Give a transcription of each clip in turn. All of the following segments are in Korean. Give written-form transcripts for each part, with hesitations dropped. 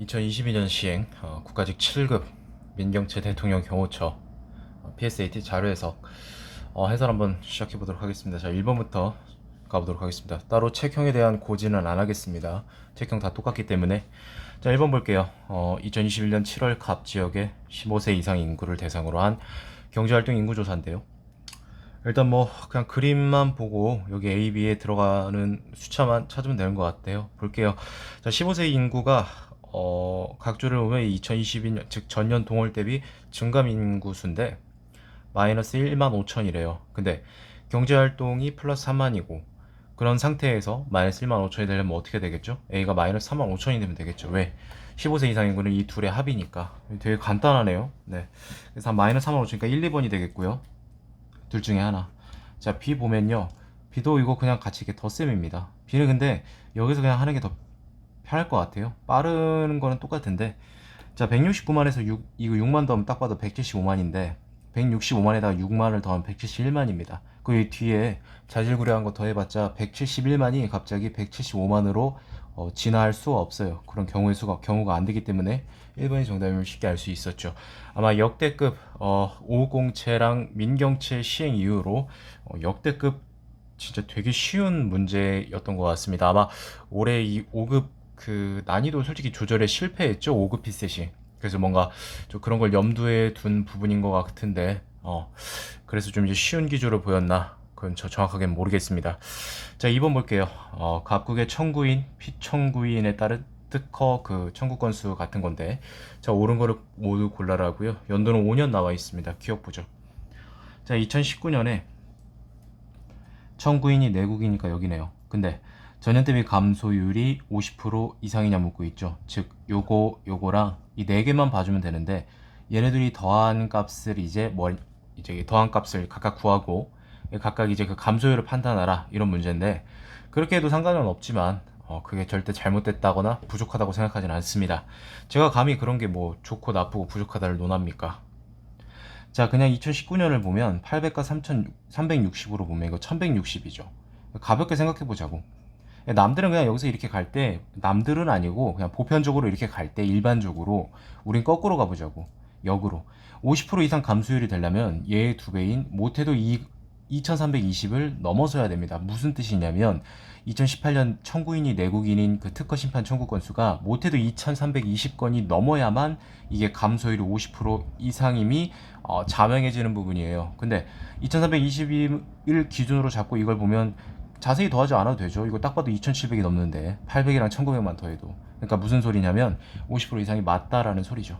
2022년 시행 국가직 7급 민경채 대통령 경호처 PSAT 자료 해석 해설 한번 시작해 보도록 하겠습니다. 자, 1번부터 가보도록 하겠습니다. 따로 책형에 대한 고지는 안 하겠습니다. 책형 다 똑같기 때문에. 자, 1번 볼게요. 2021년 7월 갑 지역의 15세 이상 인구를 대상으로 한 경제활동 인구조사인데요. 일단 뭐 그냥 그림만 보고 여기 A, B에 들어가는 숫자만 찾으면 되는 것 같아요. 볼게요. 자, 15세 인구가 각 조를 보면 2022년 즉 전년 동월 대비 증감 인구수인데 마이너스 1만 5천이래요. 근데 경제활동이 플러스 3만이고 그런 상태에서 마이너스 1만 5천이 되려면 어떻게 되겠죠? A가 마이너스 3만 5천이 되면 되겠죠. 왜? 15세 이상 인구는 이 둘의 합이니까. 되게 간단하네요. 네. 그래서 마이너스 3만 5천이니까 1, 2번이 되겠고요. 둘 중에 하나. 자, B 보면요. B도 이거 그냥 같이 이렇게 덧셈입니다. B는 근데 여기서 그냥 하는 게 더 편할 것 같아요. 빠른 거는 똑같은데. 자, 169만에서 이거 6만 더하면 딱 봐도 175만인데 165만에다가 6만을 더하면 171만입니다. 그 뒤에 자질구레한 거 더해봤자 171만이 갑자기 175만으로 진화할 수가 없어요. 그런 경우가 안 되기 때문에 1번이 정답임을 쉽게 알 수 있었죠. 아마 역대급 550채랑 민경채 시행 이후로 역대급 진짜 되게 쉬운 문제였던 것 같습니다. 아마 올해 이 5급 그 난이도 솔직히 조절에 실패했죠. 5급 피셋이. 그래서 뭔가 좀 그런 걸 염두에 둔 부분인 것 같은데 그래서 좀 이제 쉬운 기조로 보였나? 그건 저 정확하게는 모르겠습니다. 자, 2번 볼게요. 각국의 청구인, 피청구인에 따른 특허 그 청구 건수 같은 건데, 자, 옳은 거를 모두 골라라고요. 연도는 5년 나와 있습니다. 기억 보죠. 자, 2019년에 청구인이 내국이니까 여기네요. 근데 전년 대비 감소율이 50% 이상이냐 묻고 있죠. 즉 요거랑 이 네 개만 봐주면 되는데 얘네들이 더한 값을 이제 더한 값을 각각 구하고 각각 이제 그 감소율을 판단하라 이런 문제인데 그렇게 해도 상관은 없지만 그게 절대 잘못됐다거나 부족하다고 생각하지는 않습니다. 제가 감히 그런 게 뭐 좋고 나쁘고 부족하다를 논합니까? 자, 그냥 2019년을 보면 800과 360으로 보면 이거 1160이죠. 가볍게 생각해 보자고. 남들은 그냥 여기서 이렇게 갈 때, 남들은 아니고 그냥 보편적으로 이렇게 갈 때 일반적으로 우린 거꾸로 가보자고. 역으로. 50% 이상 감소율이 되려면 얘의 두 배인 못해도 2320을 넘어서야 됩니다. 무슨 뜻이냐면 2018년 청구인이 내국인인 그 특허 심판 청구 건수가 못해도 2320건이 넘어야만 이게 감소율이 50% 이상임이 자명해지는 부분이에요. 근데 2320을 기준으로 잡고 이걸 보면 자세히 더하지 않아도 되죠. 이거 딱 봐도 2700이 넘는데 800이랑 1900만 더해도. 그러니까 무슨 소리냐면 50% 이상이 맞다라는 소리죠.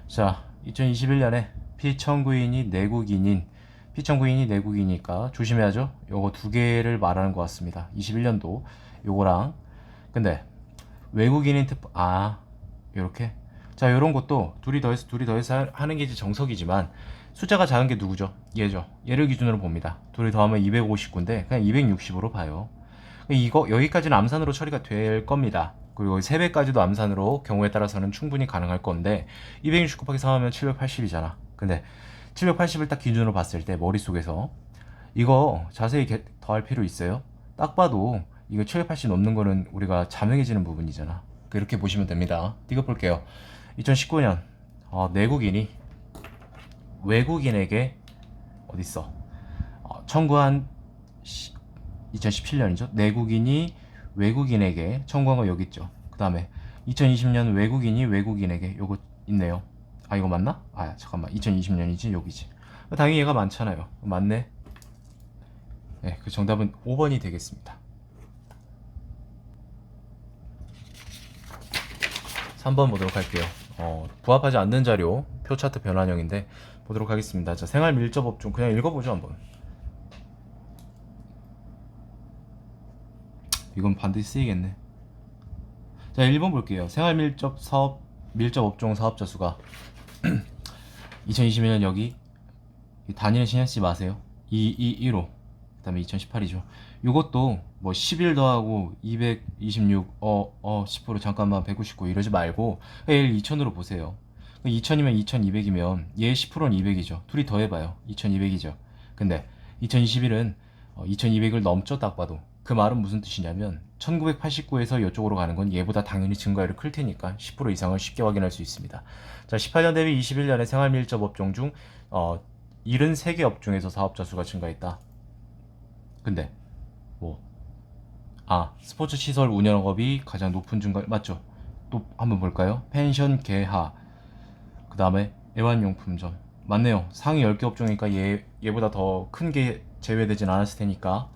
자, 2021년에 피청구인이 내국이니까 조심해야죠. 요거 두 개를 말하는 것 같습니다. 21년도 요거랑. 근데 외국인인 요렇게. 자, 요런 것도 둘이 더해서 하는 게 이제 정석이지만 숫자가 작은 게 누구죠? 얘죠. 얘를 기준으로 봅니다. 둘이 더하면 259인데 그냥 260으로 봐요. 이거 여기까지는 암산으로 처리가 될 겁니다. 그리고 3배까지도 암산으로 경우에 따라서는 충분히 가능할 건데 260 곱하기 3하면 780이잖아. 근데 780을 딱 기준으로 봤을 때 머릿속에서 이거 자세히 더할 필요 있어요? 딱 봐도 이거 780 넘는 거는 우리가 자명해지는 부분이잖아. 그렇게 보시면 됩니다. 이거 볼게요. 2019년 내국인이 외국인에게 어딨어? 청구한 2017년이죠. 내국인이 외국인에게 청구한 거 여기 있죠. 그 다음에 2020년 외국인이 외국인에게 요거 있네요. 이거 맞나? 잠깐만. 2020년이지 여기지. 당연히 얘가 많잖아요. 맞네. 네, 그 정답은 5번이 되겠습니다. 3번 보도록 할게요. 부합하지 않는 자료 표 차트 변환형인데 보도록 하겠습니다. 자, 생활 밀접 업종 그냥 읽어보죠 한번. 이건 반드시 쓰이겠네. 자, 1번 볼게요. 생활 밀접 업종 사업자 수가 2022년 여기 단위는 신경 쓰지 마세요. 215. 그다음에 2018이죠. 이것도 뭐 11 더하고 226 10% 잠깐만 199 이러지 말고 얘를 2000으로 보세요. 2000이면 2200이면 얘 10%는 200이죠. 둘이 더해봐요. 2200이죠. 근데 2021은 2200을 넘죠. 딱 봐도. 그 말은 무슨 뜻이냐면 1989에서 이쪽으로 가는 건 얘보다 당연히 증가율이 클 테니까 10% 이상을 쉽게 확인할 수 있습니다. 자, 18년 대비 21년에 생활 밀접 업종 중 73개 업종에서 사업자 수가 증가했다. 근데 뭐 스포츠 시설 운영업이 가장 높은 증가 맞죠? 또 한번 볼까요? 펜션 계하, 그 다음에 애완용품점. 맞네요. 상위 10개 업종이니까 얘보다 더 큰 게 제외되진 않았을 테니까.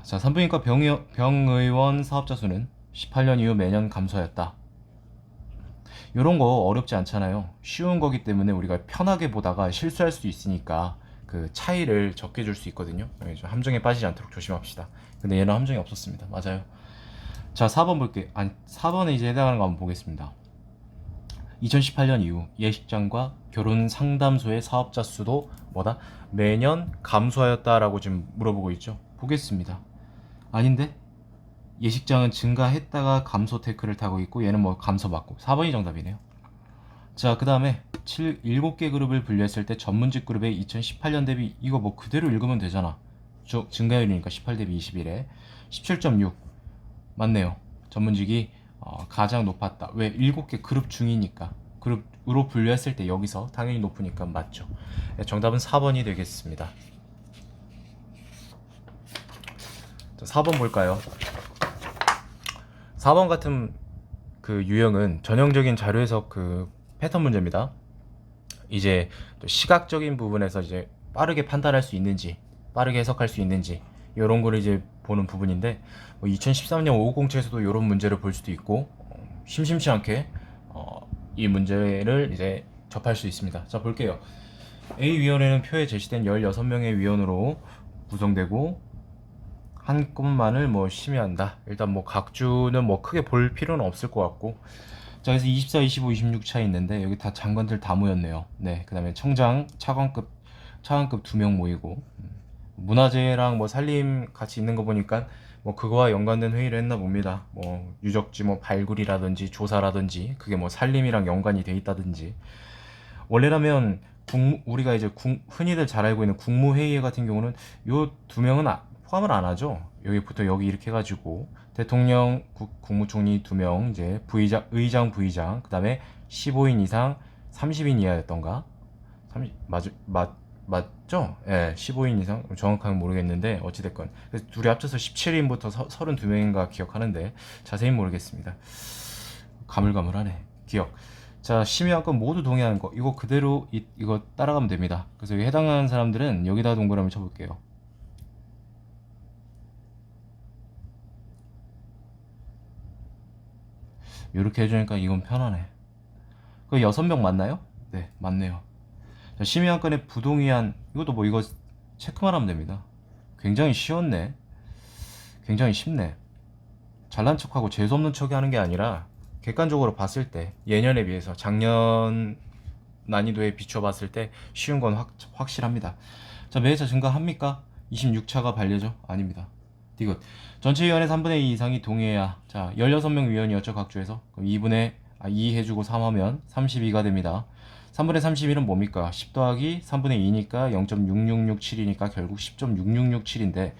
자, 산부인과 병의원 사업자 수는 18년 이후 매년 감소하였다. 이런 거 어렵지 않잖아요. 쉬운 거기 때문에 우리가 편하게 보다가 실수할 수 있으니까 그 차이를 적게 줄 수 있거든요. 함정에 빠지지 않도록 조심합시다. 근데 얘는 함정이 없었습니다. 맞아요. 자, 4번 볼게요. 4번에 이제 해당하는 거 한번 보겠습니다. 2018년 이후 예식장과 결혼 상담소의 사업자 수도 매년 감소하였다라고 지금 물어보고 있죠. 보겠습니다. 아닌데? 예식장은 증가했다가 감소 태클을 타고 있고 얘는 뭐 감소 맞고 4번이 정답이네요. 자, 그 다음에 7개 그룹을 분류했을 때 전문직 그룹의 2018년 대비 이거 뭐 그대로 읽으면 되잖아. 증가율이니까 18 대비 21에 17.6 맞네요. 전문직이 가장 높았다. 왜? 7개 그룹 중이니까. 그룹으로 분류했을 때 여기서 당연히 높으니까 맞죠. 네, 정답은 4번이 되겠습니다. 자, 4번 볼까요? 4번 같은 그 유형은 전형적인 자료 해석 그 패턴 문제입니다. 이제 또 시각적인 부분에서 이제 빠르게 판단할 수 있는지, 빠르게 해석할 수 있는지 이런 거를 이제 보는 부분인데 2013년 550에서도 이런 문제를 볼 수도 있고 심심치 않게 이 문제를 이제 접할 수 있습니다. 자, 볼게요. A위원회는 표에 제시된 16명의 위원으로 구성되고 한 건만을 뭐 심의한다. 일단 뭐 각주는 뭐 크게 볼 필요는 없을 것 같고. 자, 그래서 24, 25, 26 차이 있는데 여기 다 장관들 다 모였네요. 네, 그 다음에 청장, 차관급 2명 모이고 문화재랑 뭐 산림 같이 있는 거 보니까 뭐 그거와 연관된 회의를 했나 봅니다. 뭐 유적지 뭐 발굴이라든지 조사라든지 그게 뭐 산림이랑 연관이 돼 있다든지. 원래라면 우리가 이제 흔히들 잘 알고 있는 국무회의 같은 경우는 요 2명은 포함을 안 하죠. 여기부터 여기 이렇게 해가지고 대통령, 국무총리 2명, 이제 의장, 부의장, 그 다음에 15인 이상 30인 이하였던가? 맞죠? 예, 15인 이상 정확하게 모르겠는데 어찌됐건 그래서 둘이 합쳐서 17인부터 32명인가 기억하는데 자세히 모르겠습니다. 가물가물하네. 기억. 자, 심의한 건 모두 동의하는 거 이거 그대로 이거 따라가면 됩니다. 그래서 여기 해당하는 사람들은 여기다 동그라미 쳐볼게요. 이렇게 해주니까 이건 편하네. 그 6명 맞나요? 네, 맞네요. 자, 심의한 건의 부동의안 이것도 뭐 이거 체크만 하면 됩니다. 굉장히 쉬웠네. 굉장히 쉽네. 잘난 척하고 재수없는 척이 하는 게 아니라 객관적으로 봤을 때 예년에 비해서 작년 난이도에 비춰봤을 때 쉬운 건 확실합니다. 자, 매회차 증가합니까? 26차가 반려죠? 아닙니다. 디귿. 전체 위원의 3분의 2 이상이 동의해야. 자, 16명 위원이었죠, 각주에서. 그럼 2 해주고 3 하면 32가 됩니다. 3분의 31은 뭡니까? 10 더하기 3분의 2니까 0.6667이니까 결국 10.6667인데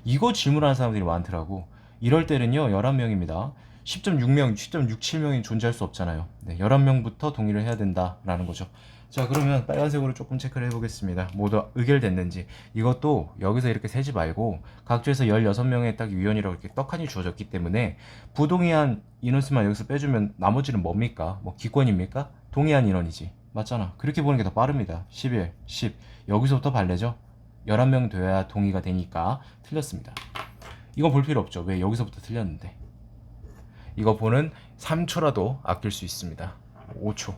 이거 질문하는 사람들이 많더라고. 이럴 때는요 11명입니다. 10.6명, 10.67명이 존재할 수 없잖아요. 네, 11명부터 동의를 해야 된다라는 거죠. 자, 그러면 빨간색으로 조금 체크를 해보겠습니다. 모두 의결됐는지. 이것도 여기서 이렇게 세지 말고 각주에서 16명의 딱 위원이라고 이렇게 떡하니 주어졌기 때문에 부동의한 인원수만 여기서 빼주면 나머지는 뭡니까? 뭐 기권입니까? 동의한 인원이지. 맞잖아. 그렇게 보는 게 더 빠릅니다. 11, 10 여기서부터 발레죠. 11명 돼야 동의가 되니까 틀렸습니다. 이건 볼 필요 없죠. 왜? 여기서부터 틀렸는데. 이거 보는 3초라도 아낄 수 있습니다. 5초.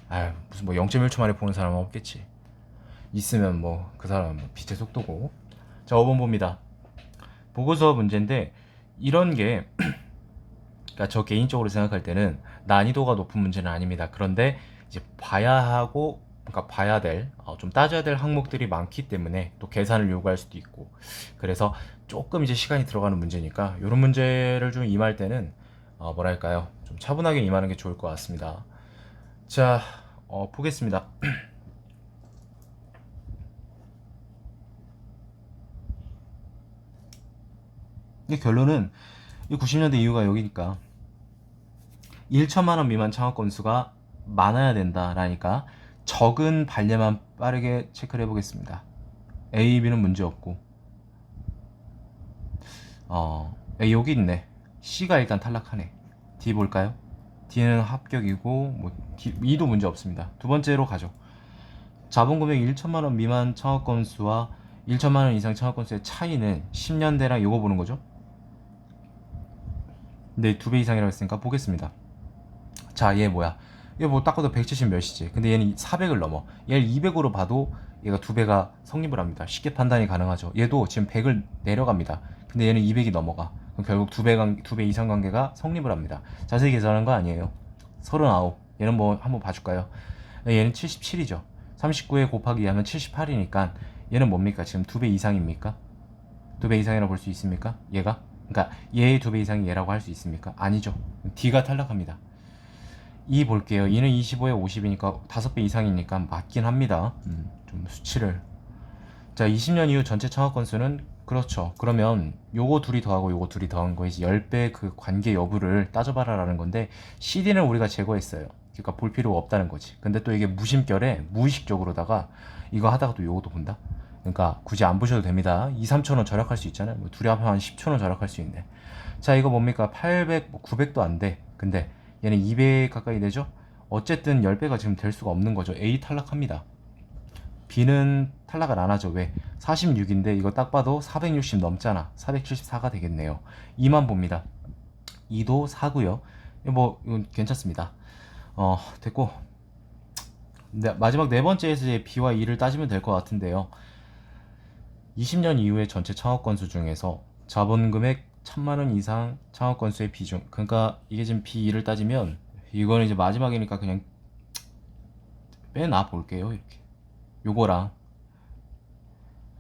아유, 무슨 뭐 0.1초 만에 보는 사람은 없겠지. 있으면 뭐 그 사람은 뭐 빛의 속도고. 자, 5번 봅니다. 보고서 문제인데 이런 게 그러니까 저 개인적으로 생각할 때는 난이도가 높은 문제는 아닙니다. 그런데 이제 그러니까 봐야 될, 좀 따져야 될 항목들이 많기 때문에 또 계산을 요구할 수도 있고 그래서 조금 이제 시간이 들어가는 문제니까 이런 문제를 좀 임할 때는 뭐랄까요, 좀 차분하게 임하는 게 좋을 것 같습니다. 자, 보겠습니다. 이 결론은 이 90년대 이유가 여기니까 1천만 원 미만 창업 건수가 많아야 된다라니까 적은 발레만 빠르게 체크를 해보겠습니다. A, B는 문제 없고 여기 있네. C가 일단 탈락하네. D 볼까요? D는 합격이고 뭐 E도 문제 없습니다. 두 번째로 가죠. 자본금액 1천만 원 미만 창업 건수와 1천만 원 이상 창업 건수의 차이는 10년대랑 요거 보는 거죠. 근데 2배 이상이라고 했으니까 보겠습니다. 자, 얘 뭐야? 얘 뭐 딱 봐도 170 몇이지. 근데 얘는 400을 넘어. 얘를 200으로 봐도 얘가 2배가 성립을 합니다. 쉽게 판단이 가능하죠. 얘도 지금 100을 내려갑니다. 근데 얘는 200이 넘어가. 그럼 결국 2배 이상 관계가 성립을 합니다. 자세히 계산한 거 아니에요. 39. 얘는 뭐 한번 봐줄까요? 얘는 77이죠. 39에 곱하기 2 하면 78이니까 얘는 뭡니까? 지금 2배 이상입니까? 2배 이상이라고 볼 수 있습니까? 얘가? 그러니까 얘의 2배 이상이 얘라고 할 수 있습니까? 아니죠. D가 탈락합니다. 2 볼게요. 2는 25에 50이니까 5배 이상이니까 맞긴 합니다. 좀 수치를. 자, 20년 이후 전체 창업 건수는 그렇죠. 그러면 요거 둘이 더하고 요거 둘이 더한 거 이제 10배 그 관계 여부를 따져봐라 라는 건데 CD는 우리가 제거했어요. 그러니까 볼 필요가 없다는 거지. 근데 또 이게 무심결에 무의식적으로다가 이거 하다가 또 요거도 본다? 그러니까 굳이 안 보셔도 됩니다. 2, 3천원 절약할 수 있잖아요. 뭐 둘이 합하면 한 10천원 절약할 수 있네. 자, 이거 뭡니까? 800, 900도 안 돼. 근데 얘는 2배 가까이 되죠? 어쨌든 10배가 지금 될 수가 없는 거죠. A 탈락합니다. B는 탈락을 안 하죠. 왜? 46인데 이거 딱 봐도 460 넘잖아. 474가 되겠네요. 2만 봅니다. 2도 4고요. 이건 괜찮습니다. 됐고. 마지막 네 번째에서 이제 B와 E를 따지면 될 것 같은데요. 20년 이후의 전체 창업 건수 중에서 자본 금액 1000만 원 이상 창업 건수의 비중. 그러니까 이게 지금 B, E를 따지면 이거는 이제 마지막이니까 그냥 빼놔 볼게요. 이렇게. 요거랑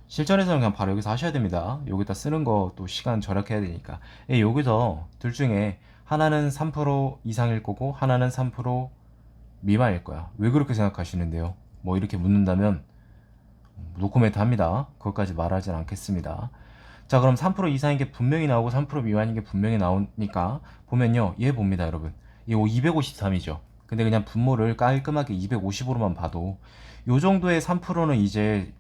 실전에서는 그냥 바로 여기서 하셔야 됩니다. 여기다 쓰는 거 또 시간 절약해야 되니까. 여기서 둘 중에 하나는 3% 이상일 거고 하나는 3% 미만일 거야. 왜 그렇게 생각하시는데요? 뭐 이렇게 묻는다면 노코멘트 합니다. 그것까지 말하진 않겠습니다. 자, 그럼 3% 이상인 게 분명히 나오고 3% 미만인 게 분명히 나오니까 보면요. 얘 봅니다, 여러분. 이거 253이죠. 근데 그냥 분모를 깔끔하게 250으로만 봐도 요 정도의 3%는 이제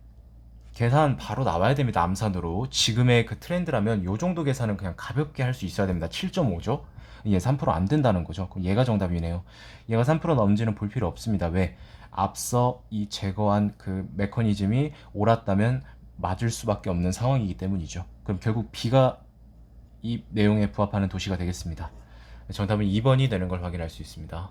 계산 바로 나와야 됩니다. 암산으로. 지금의 그 트렌드라면 요 정도 계산은 그냥 가볍게 할 수 있어야 됩니다. 7.5죠? 얘 3%안 된다는 거죠. 그럼 얘가 정답이네요. 얘가 3% 넘는지는 볼 필요 없습니다. 왜? 앞서 이 제거한 그 메커니즘이 옳았다면 맞을 수밖에 없는 상황이기 때문이죠. 그럼 결국 B가 이 내용에 부합하는 도시가 되겠습니다. 정답은 2번이 되는 걸 확인할 수 있습니다.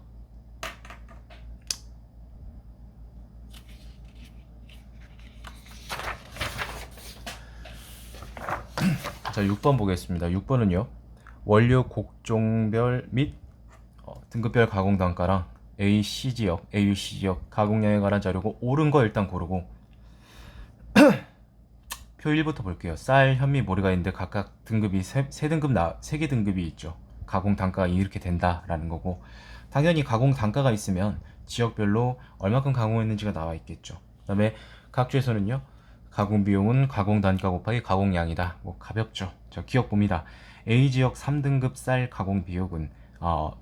자, 6번 보겠습니다. 6번은요. 원료 곡종별 및 등급별 가공 단가랑 A, C 지역, A, B, C 지역 가공량에 관한 자료고 옳은 거 일단 고르고 표 1부터 볼게요. 쌀, 현미, 모래가 있는데 각각 등급이 3개 등급이 있죠. 가공 단가가 이렇게 된다라는 거고 당연히 가공 단가가 있으면 지역별로 얼마큼 가공했는지가 나와 있겠죠. 그 다음에 각 주에서는요. 가공 비용은 가공 단가 곱하기 가공량이다. 뭐 가볍죠. 저 기억 봅니다. A 지역 3등급 쌀 가공 비용은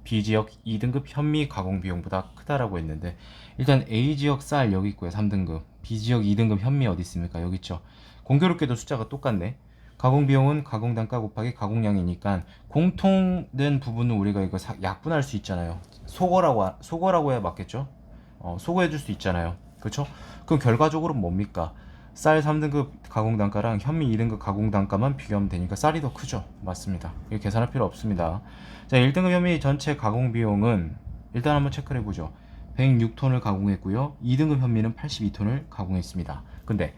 B 지역 2등급 현미 가공 비용보다 크다라고 했는데 일단 A 지역 쌀 여기 있고요. 3등급. B 지역 2등급 현미 어디 있습니까? 여기 있죠. 공교롭게도 숫자가 똑같네. 가공 비용은 가공 단가 곱하기 가공량이니까 공통된 부분은 우리가 이거 약분할 수 있잖아요. 소거라고 해야 맞겠죠? 소거해 줄 수 있잖아요. 그렇죠? 그럼 결과적으로 뭡니까? 쌀 3등급 가공 단가랑 현미 2등급 가공 단가만 비교하면 되니까 쌀이 더 크죠. 맞습니다. 이거 계산할 필요 없습니다. 자, 1등급 현미 전체 가공 비용은 일단 한번 체크를 해보죠. 106톤을 가공했고요. 2등급 현미는 82톤을 가공했습니다. 근데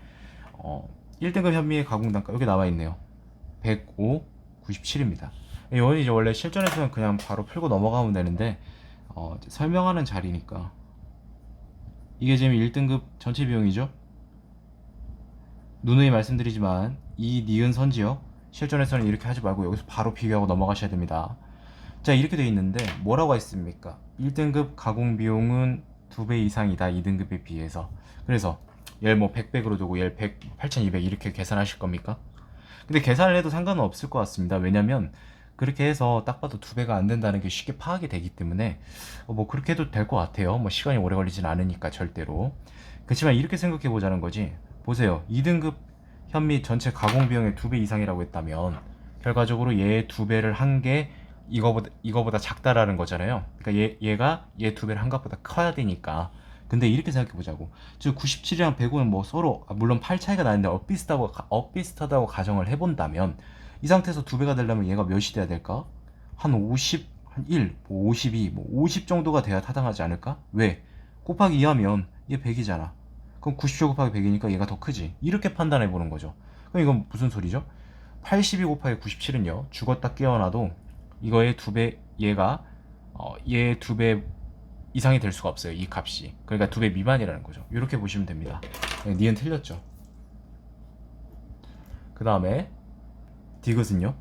1등급 현미의 가공 단가 여기 나와 있네요. 105, 97입니다. 이건 이제 원래 실전에서는 그냥 바로 풀고 넘어가면 되는데 설명하는 자리니까 이게 지금 1등급 전체 비용이죠. 누누이 말씀드리지만 이 니은 선지요. 실전에서는 이렇게 하지 말고 여기서 바로 비교하고 넘어가셔야 됩니다. 자, 이렇게 돼 있는데 뭐라고 했습니까? 1등급 가공 비용은 2배 이상이다. 2등급에 비해서. 그래서 얘를 뭐 100백으로 두고 얘를 8200 이렇게 계산하실 겁니까? 근데 계산을 해도 상관은 없을 것 같습니다. 왜냐면 그렇게 해서 딱 봐도 두 배가 안 된다는 게 쉽게 파악이 되기 때문에 뭐 그렇게 해도 될 것 같아요. 뭐 시간이 오래 걸리진 않으니까 절대로. 그렇지만 이렇게 생각해 보자는 거지. 보세요. 2등급 현미 전체 가공 비용의 2배 이상이라고 했다면 결과적으로 얘 2배를 한 게 이거보다 작다라는 거잖아요. 그러니까 얘가 얘 2배를 한 것보다 커야 되니까. 근데 이렇게 생각해 보자고. 즉 97이랑 105는 뭐 서로 물론 팔 차이가 나는데 엇비슷하다고 가정을 해본다면 이 상태에서 2배가 되려면 얘가 몇이 돼야 될까? 한 50, 한 1, 뭐 52, 뭐 50 정도가 돼야 타당하지 않을까? 왜? 곱하기 2 하면 얘 100이잖아. 그럼 97 곱하기 100이니까 얘가 더 크지. 이렇게 판단해 보는 거죠. 그럼 이건 무슨 소리죠? 82 곱하기 97은요. 죽었다 깨어나도 이거의 2배, 얘 2배 이상이 될 수가 없어요. 이 값이. 그러니까 2배 미만이라는 거죠. 이렇게 보시면 됩니다. 니은 틀렸죠. 그 다음에 디귿은요.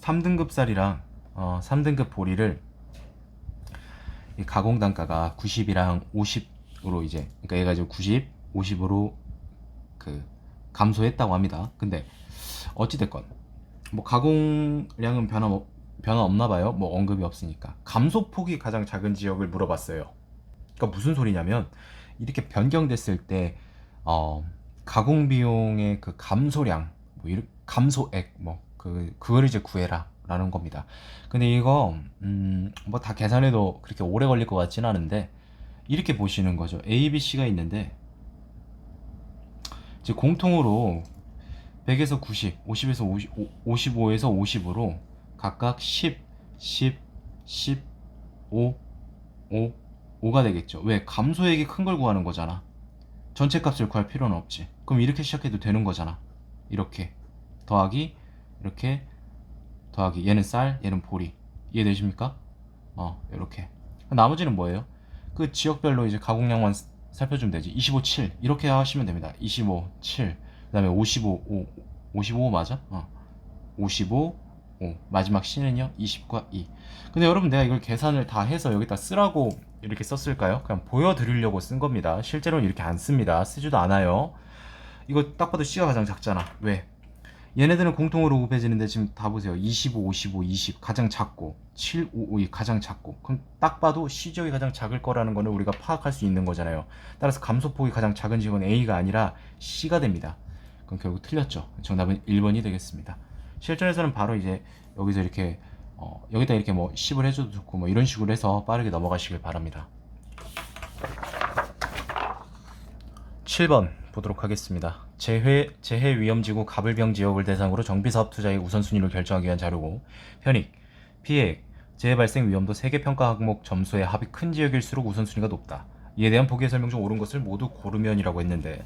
3등급 쌀이랑 3등급 보리를 이 가공 단가가 90이랑 50으로 이제 그러니까 얘가 이제 90, 50으로 그 감소했다고 합니다. 근데 어찌 됐건 뭐 가공량은 변화 없나 봐요. 뭐 언급이 없으니까. 감소폭이 가장 작은 지역을 물어봤어요. 그러니까 무슨 소리냐면 이렇게 변경됐을 때 가공 비용의 그 감소량, 뭐 감소액 그걸 이제 구해라라는 겁니다. 근데 이거 뭐 다 계산해도 그렇게 오래 걸릴 것 같지는 않은데 이렇게 보시는 거죠. A, B, C가 있는데 이제 공통으로 100에서 90, 50에서 55에서 50으로 각각 10, 10, 10, 5, 5, 5가 되겠죠. 왜? 감소액이 큰 걸 구하는 거잖아. 전체 값을 구할 필요는 없지. 그럼 이렇게 시작해도 되는 거잖아. 이렇게 더하기 이렇게 더하기 얘는 쌀, 얘는 보리. 이해되십니까? 이렇게. 나머지는 뭐예요? 그 지역별로 이제 가공량만 살펴주면 되지. 25, 7 이렇게 하시면 됩니다. 25, 7 그다음에 55, 5 55 맞아? 55, 5 마지막 C는요 20과 2. 근데 여러분 내가 이걸 계산을 다 해서 여기다 쓰라고 이렇게 썼을까요? 그냥 보여드리려고 쓴 겁니다. 실제로는 이렇게 안 씁니다. 쓰지도 않아요. 이거 딱 봐도 C가 가장 작잖아. 왜? 얘네들은 공통으로 곱해지는데 지금 다 보세요. 25, 55, 20 가장 작고 7, 5, 5 가장 작고 그럼 딱 봐도 C 지역이 가장 작을 거라는 거는 우리가 파악할 수 있는 거잖아요. 따라서 감소폭이 가장 작은 지역은 A가 아니라 C가 됩니다. 그럼 결국 틀렸죠. 정답은 1번이 되겠습니다. 실전에서는 바로 이제 여기서 이렇게 여기다 이렇게 뭐 10을 해줘도 좋고 뭐 이런 식으로 해서 빠르게 넘어가시길 바랍니다. 7번 보도록 하겠습니다. 재해 위험지구 가불병 지역을 대상으로 정비사업 투자의 우선순위를 결정하기 위한 자료고 편익, 피해액, 재해 발생 위험도 3개 평가 항목 점수의 합이 큰 지역일수록 우선순위가 높다. 이에 대한 보기의 설명 중 옳은 것을 모두 고르면이라고 했는데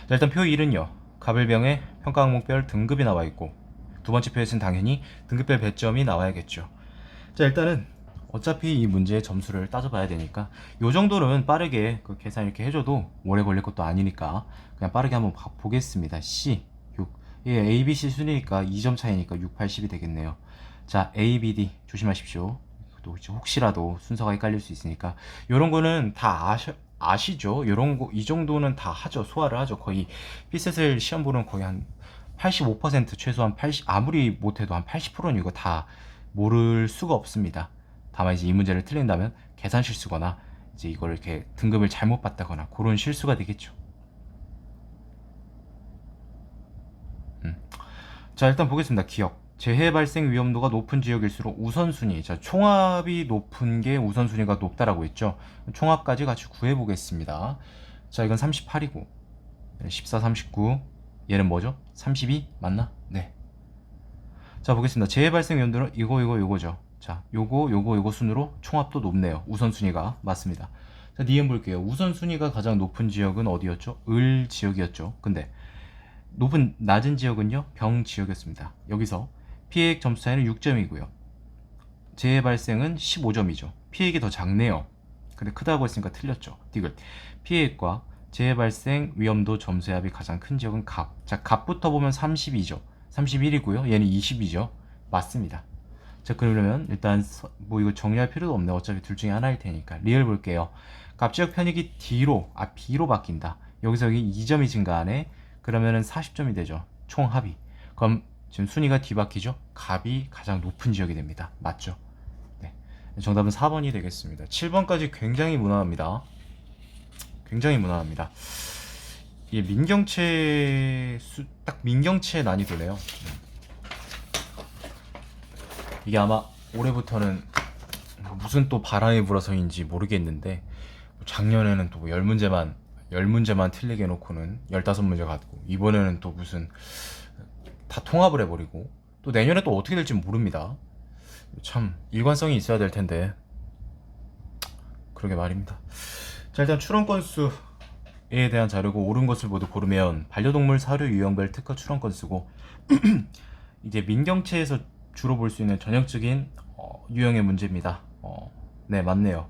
자, 일단 표 1은요. 가불병의 평가 항목별 등급이 나와 있고 두 번째 표에서는 당연히 등급별 배점이 나와야겠죠. 자, 일단은 어차피 이 문제의 점수를 따져봐야 되니까 요 정도는 빠르게 그 계산 이렇게 해줘도 오래 걸릴 것도 아니니까 그냥 빠르게 한번 보겠습니다. C 6. 예, A, B, C 순위니까 2점 차이니까 6, 80이 되겠네요. 자, A, B, D 조심하십시오. 또 혹시라도 순서가 헷갈릴 수 있으니까 요런 거는 다 아시죠? 요런 거 이 정도는 다 하죠. 소화를 하죠. 거의 피셋을 시험 보는 거의 한 85% 최소한 80 아무리 못해도 한 80%는 이거 다 모를 수가 없습니다. 다만 이제 이 문제를 틀린다면 계산 실수거나 이제 이걸 이렇게 등급을 잘못 봤다거나 그런 실수가 되겠죠. 자, 일단 보겠습니다. 기억. 재해 발생 위험도가 높은 지역일수록 우선순위. 자, 총합이 높은 게 우선순위가 높다라고 했죠. 총합까지 같이 구해보겠습니다. 자, 이건 38이고 14, 39. 얘는 뭐죠? 32 맞나? 네. 자, 보겠습니다. 재해 발생 위험도는 이거죠. 자, 요거 순으로 총합도 높네요. 우선순위가 맞습니다. 자, 니은 볼게요. 우선순위가 가장 높은 지역은 어디였죠? 을 지역이었죠. 근데 낮은 지역은요? 병 지역이었습니다. 여기서 피해액 점수 차이는 6점이고요. 재해 발생은 15점이죠. 피해액이 더 작네요. 근데 크다고 했으니까 틀렸죠. 디귿. 피해액과 재해 발생 위험도 점수의 합이 가장 큰 지역은 갑. 자, 갑부터 보면 32죠. 31이고요. 얘는 20이죠. 맞습니다. 자, 그러면 일단 뭐 이거 정리할 필요도 없네. 어차피 둘 중에 하나일 테니까. 리얼 볼게요. 갑 지역 편익이 B로 바뀐다. 여기서 여기 2점이 증가하네. 그러면은 40점이 되죠. 총합이. 그럼 지금 순위가 뒤바뀌죠. 갑이 가장 높은 지역이 됩니다. 맞죠? 네. 정답은 4번이 되겠습니다. 7번까지 굉장히 무난합니다. 굉장히 무난합니다. 이게 딱 민경채 난이도네요. 이게 아마 올해부터는 무슨 또 바람이 불어서인지 모르겠는데 작년에는 또 10문제만 틀리게 해놓고는 15문제 갖고 이번에는 또 무슨 다 통합을 해버리고 또 내년에 또 어떻게 될지 모릅니다. 참 일관성이 있어야 될 텐데 그러게 말입니다. 자, 일단 출원 건수에 대한 자료고 옳은 것을 모두 고르면 반려동물 사료 유형별 특허 출원 건수고 이제 민경채에서 주로 볼 수 있는 전형적인 유형의 문제입니다. 네, 맞네요.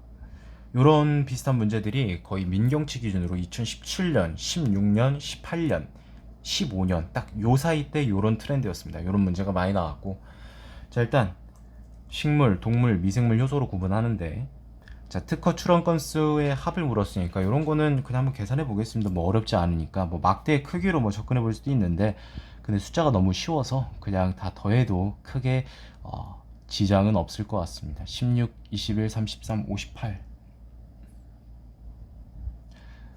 요런 비슷한 문제들이 거의 민경채 기준으로 2017년, 16년, 18년, 15년 딱 요 사이 때 요런 트렌드였습니다. 요런 문제가 많이 나왔고, 자, 일단 식물, 동물, 미생물 효소로 구분하는데, 자, 특허 출원 건수의 합을 물었으니까 요런 거는 그냥 한번 계산해 보겠습니다. 뭐 어렵지 않으니까 뭐 막대의 크기로 뭐 접근해 볼 수도 있는데, 근데 숫자가 너무 쉬워서 그냥 다 더해도 크게 지장은 없을 것 같습니다. 16, 21, 33, 58.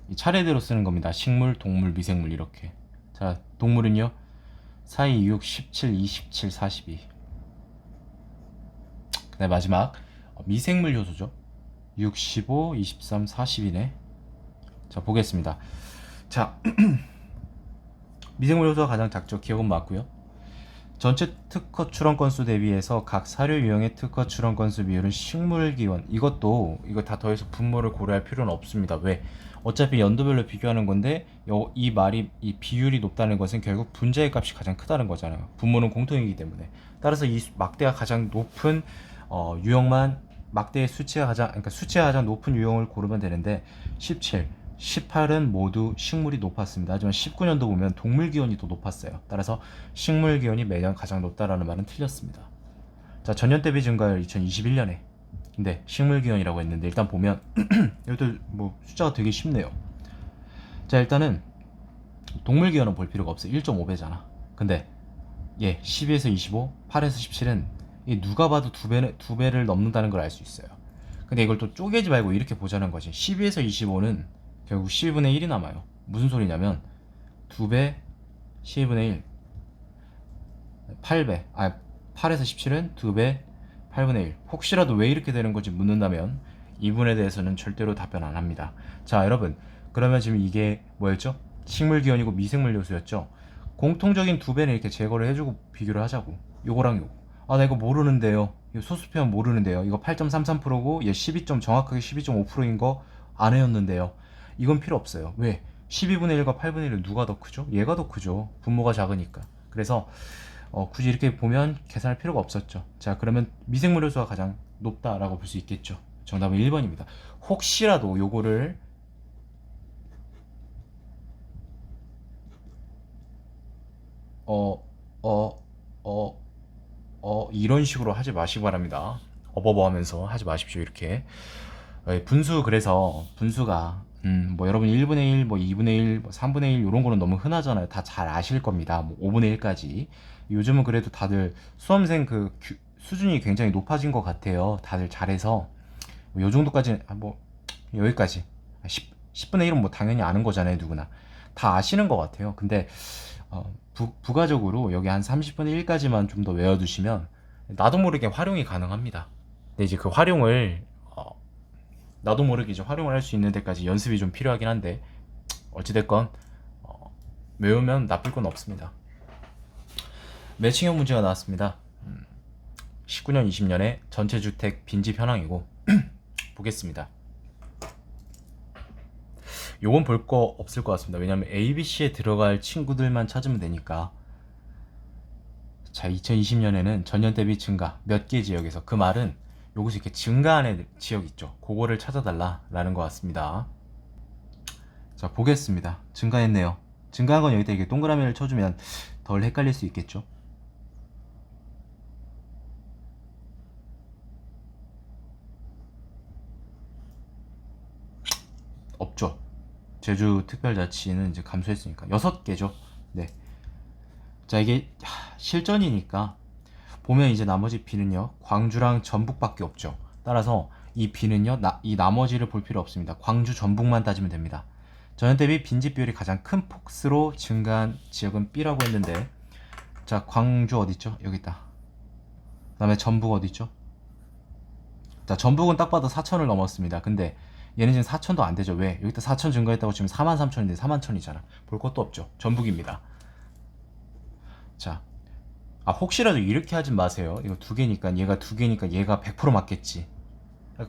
이 차례대로 쓰는 겁니다. 식물, 동물, 미생물 이렇게. 자, 동물은요. 4, 2, 6, 17, 27, 42. 네, 마지막 미생물 효소죠. 6, 15, 23, 40이네. 자, 보겠습니다. 자, 미생물 효소가 가장 작죠. 기억은 맞고요. 전체 특허 출원 건수 대비해서 각 사료 유형의 특허 출원 건수 비율은 식물기원 이거 다 더해서 분모를 고려할 필요는 없습니다. 왜? 어차피 연도별로 비교하는 건데 이 비율이 높다는 것은 결국 분자의 값이 가장 크다는 거잖아요. 분모는 공통이기 때문에. 따라서 이 막대가 가장 높은 유형만 막대의 수치가 가장 높은 유형을 고르면 되는데 17, 18은 모두 식물이 높았습니다. 하지만 19년도 보면 동물 기원이 더 높았어요. 따라서 식물 기원이 매년 가장 높다라는 말은 틀렸습니다. 자, 전년 대비 증가율 2021년에 근데 식물 기원이라고 했는데 일단 보면 이것도 뭐 숫자가 되게 쉽네요. 자, 일단은 동물 기원은 볼 필요가 없어요. 1.5배잖아. 근데 12에서 25, 8에서 17은 누가 봐도 두 배를 넘는다는 걸 알 수 있어요. 근데 이걸 또 쪼개지 말고 이렇게 보자는 거지. 12에서 25는 결국 12분의 1이 남아요. 무슨 소리냐면 2배 12분의 1 8배 8에서 17은 2배 8분의 1. 혹시라도 왜 이렇게 되는 건지 묻는다면 이 부분에 대해서는 절대로 답변 안 합니다. 자, 여러분, 그러면 지금 이게 뭐였죠? 식물기원이고 미생물 요소였죠? 공통적인 2배는 이렇게 제거를 해주고 비교를 하자고. 요거랑 요거. 나 이거 모르는데요. 이거 소수표현 모르는데요. 이거 8.33%고 얘 정확하게 12.5%인 거 안 외웠는데요. 이건 필요 없어요. 왜? 12분의 1과 8분의 1은 누가 더 크죠? 얘가 더 크죠. 분모가 작으니까. 그래서 굳이 이렇게 보면 계산할 필요가 없었죠. 자, 그러면 미생물 요소가 가장 높다라고 볼 수 있겠죠. 정답은 1번입니다. 혹시라도 요거를 이런 식으로 하지 마시기 바랍니다. 어버버 하면서 하지 마십시오. 이렇게 그래서 분수가 뭐 여러분 1분의 1, 뭐 2분의 1, 뭐 3분의 1 이런 거는 너무 흔하잖아요. 다 잘 아실 겁니다. 뭐 5분의 1까지. 요즘은 그래도 다들 수험생 수준이 굉장히 높아진 것 같아요. 다들 잘해서 요 정도까지 뭐 여기까지 10분의 1은 뭐 당연히 아는 거잖아요. 누구나 다 아시는 것 같아요. 근데 부가적으로 여기 한 30분의 1까지만 좀 더 외워두시면 나도 모르게 활용이 가능합니다. 근데 이제 그 활용을 나도 모르게 이제 활용을 할 수 있는 데까지 연습이 좀 필요하긴 한데 어찌됐건 외우면 나쁠 건 없습니다. 매칭형 문제가 나왔습니다. 19년 20년에 전체 주택 빈집 현황이고 보겠습니다. 요건 볼 거 없을 것 같습니다. 왜냐면 ABC에 들어갈 친구들만 찾으면 되니까. 자, 2020년에는 전년 대비 증가 몇 개 지역에서, 그 말은 여기서 이렇게 증가하는 지역 있죠. 그거를 찾아달라 라는 것 같습니다. 자, 보겠습니다. 증가했네요. 증가한 건 여기다 이렇게 동그라미를 쳐주면 덜 헷갈릴 수 있겠죠. 없죠. 제주특별자치는 이제 감소했으니까 6개죠. 네. 자, 이게 실전이니까 보면 이제 나머지 B는요 광주랑 전북밖에 없죠. 따라서 이 B는요 이 나머지를 볼 필요 없습니다. 광주 전북만 따지면 됩니다. 전년 대비 빈집 비율이 가장 큰 폭스로 증가한 지역은 B라고 했는데, 자 광주 어딨죠? 여기 있다. 그 다음에 전북 어딨죠? 자 전북은 딱 봐도 4천을 넘었습니다. 근데 얘는 지금 4천도 안 되죠. 왜? 여기다 4천 증가했다고 지금 4만 3천인데 4만 천이잖아. 볼 것도 없죠. 전북입니다. 자, 혹시라도 이렇게 하진 마세요. 이거 두 개니까 얘가 100% 맞겠지.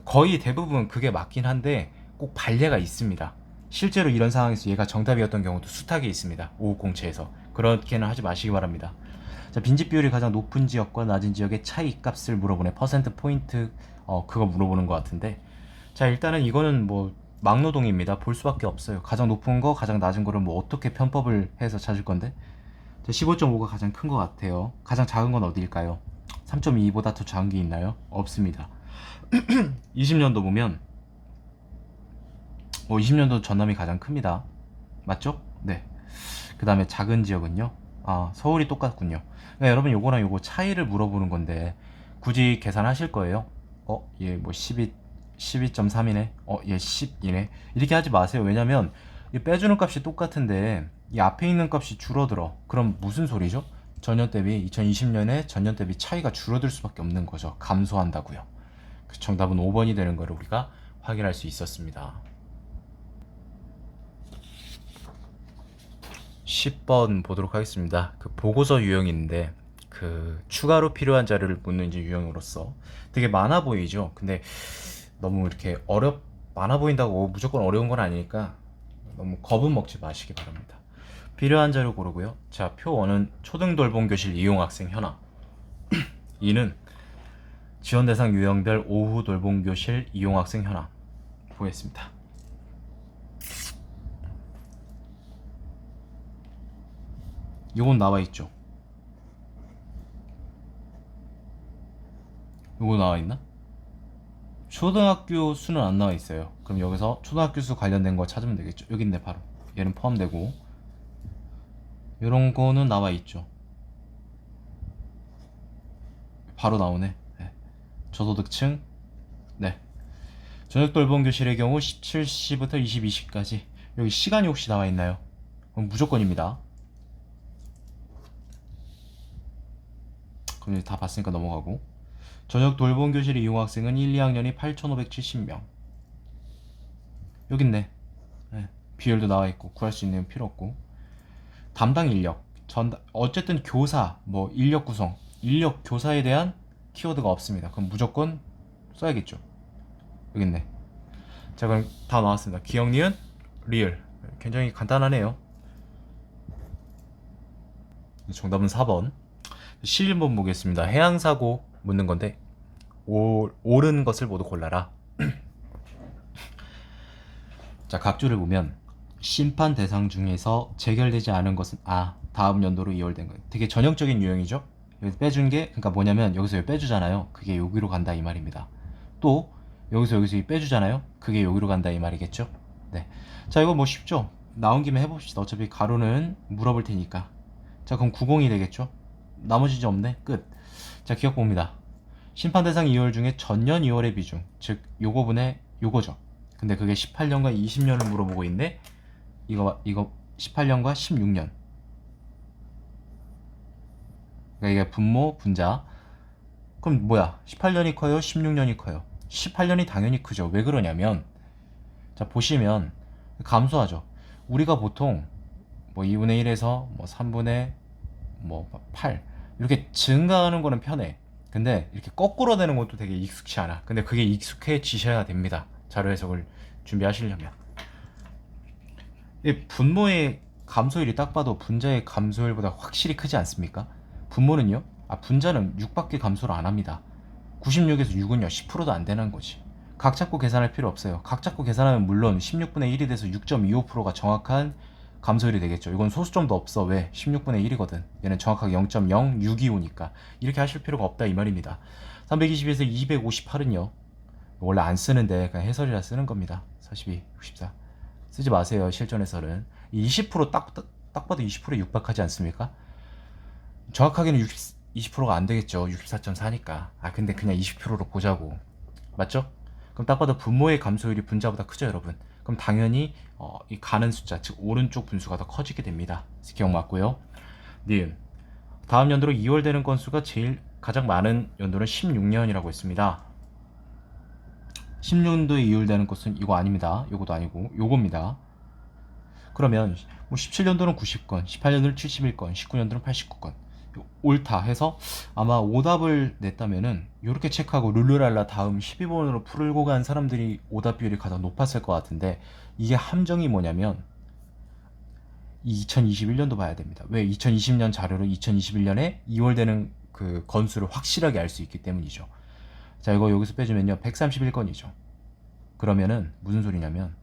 거의 대부분 그게 맞긴 한데 꼭 반례가 있습니다. 실제로 이런 상황에서 얘가 정답이었던 경우도 숱하게 있습니다. 5507에서. 그렇게는 하지 마시기 바랍니다. 자, 빈집 비율이 가장 높은 지역과 낮은 지역의 차이 값을 물어보네. 퍼센트 포인트 그거 물어보는 것 같은데, 자 일단은 이거는 뭐 막노동입니다. 볼 수밖에 없어요. 가장 높은 거 가장 낮은 거를 뭐 어떻게 편법을 해서 찾을 건데, 15.5가 가장 큰 것 같아요. 가장 작은 건 어디일까요? 3.2보다 더 작은 게 있나요? 없습니다. 20년도 보면 20년도 전남이 가장 큽니다. 맞죠? 네. 그 다음에 작은 지역은요, 서울이 똑같군요. 그러니까 여러분 요거랑 요거 차이를 물어보는 건데 굳이 계산하실 거예요. 얘 뭐 12.3이네. 얘 10이네. 이렇게 하지 마세요. 왜냐면 이 빼주는 값이 똑같은데 이 앞에 있는 값이 줄어들어. 그럼 무슨 소리죠? 전년 대비 2020년에 전년 대비 차이가 줄어들 수밖에 없는 거죠. 감소한다고요. 그 정답은 5번이 되는 걸 우리가 확인할 수 있었습니다. 10번 보도록 하겠습니다. 그 보고서 유형인데 그 추가로 필요한 자료를 묻는 이제 유형으로서 되게 많아 보이죠. 근데 너무 이렇게 많아 보인다고 무조건 어려운 건 아니니까 너무 겁은 먹지 마시기 바랍니다. 필요한 자료 고르고요. 자, 표 1은 초등 돌봄 교실 이용 학생 현황. 2는 지원 대상 유형별 오후 돌봄 교실 이용 학생 현황 보겠습니다. 이건 나와 있죠. 이거 나와 있나? 초등학교 수는 안 나와 있어요. 그럼 여기서 초등학교 수 관련된 거 찾으면 되겠죠. 여기 있네 바로. 얘는 포함되고 이런 거는 나와 있죠. 바로 나오네. 네. 저소득층. 네. 저녁 돌봄 교실의 경우 17시부터 22시까지. 여기 시간이 혹시 나와 있나요? 그럼 무조건입니다. 그럼 이제 다 봤으니까 넘어가고. 저녁 돌봄 교실 이용 학생은 1, 2학년이 8,570명. 여기 있네. 네. 비율도 나와 있고 구할 수 있는 필요 없고. 담당 인력. 어쨌든 교사, 뭐 인력 구성, 인력 교사에 대한 키워드가 없습니다. 그럼 무조건 써야겠죠. 여기 있네. 자, 그럼 다 나왔습니다. 기억, 니은, 리을. 굉장히 간단하네요. 정답은 4번. 실린본 보겠습니다. 해양사고 묻는 건데 옳은 것을 모두 골라라. 자, 각주를 보면 심판 대상 중에서 재결되지 않은 것은 다음 연도로 이월된 거예요. 되게 전형적인 유형이죠. 여기 빼준 게 그러니까 뭐냐면 여기서 여기 빼주잖아요. 그게 여기로 간다 이 말입니다. 또 여기서 빼주잖아요. 그게 여기로 간다 이 말이겠죠. 네. 자, 이거 뭐 쉽죠. 나온 김에 해봅시다. 어차피 가로는 물어볼 테니까. 자, 그럼 90이 되겠죠. 나머지 이제 없네. 끝. 자, 기억 봅니다. 심판 대상 2월 중에 전년 2월의 비중, 즉 요거분의 요거죠. 근데 그게 18년과 20년을 물어보고 있네. 이거 18년과 16년. 그러니까 이게 분모 분자. 그럼 뭐야? 18년이 커요? 16년이 커요? 18년이 당연히 크죠. 왜 그러냐면 자, 보시면 감소하죠. 우리가 보통 뭐 2분의 1에서 뭐 3분의 뭐 8 이렇게 증가하는 거는 편해. 근데 이렇게 거꾸로 되는 것도 되게 익숙치 않아. 근데 그게 익숙해지셔야 됩니다. 자료 해석을 준비하시려면. 이 분모의 감소율이 딱 봐도 분자의 감소율보다 확실히 크지 않습니까? 분모는요? 분자는 6밖에 감소를 안 합니다. 96에서 6은요 10%도 안 되는 거지. 각 잡고 계산할 필요 없어요. 각 잡고 계산하면 물론 16분의 1이 돼서 6.25%가 정확한 감소율이 되겠죠. 이건 소수점도 없어. 왜? 16분의 1이거든. 얘는 정확하게 0.0625니까 이렇게 하실 필요가 없다 이 말입니다. 320에서 258은요 원래 안 쓰는데 그냥 해설이라 쓰는 겁니다. 42, 64 쓰지 마세요. 실전 해설은 20% 딱 봐도 20%에 육박하지 않습니까? 정확하게는 20%가 안 되겠죠. 64.4니까. 아, 근데 그냥 20%로 보자고. 맞죠? 그럼 딱 봐도 분모의 감소율이 분자보다 크죠, 여러분. 그럼 당연히 이 가는 숫자, 즉 오른쪽 분수가 더 커지게 됩니다. 기억 맞고요. 니은. 다음 연도로 2월 되는 건수가 가장 많은 연도는 16년이라고 했습니다. 16년도에 2월 되는 것은 이거 아닙니다. 요거도 아니고 요겁니다. 그러면 뭐 17년도는 90건, 18년도는 71건, 19년도는 89건. 옳다 해서 아마 오답을 냈다면은 이렇게 체크하고 룰루랄라 다음 12번으로 풀고 간 사람들이 오답 비율이 가장 높았을 것 같은데, 이게 함정이 뭐냐면 2021년도 봐야 됩니다. 왜? 2020년 자료로 2021년에 2월 되는 그 건수를 확실하게 알 수 있기 때문이죠. 자, 이거 여기서 빼주면요 131건이죠. 그러면은 무슨 소리냐면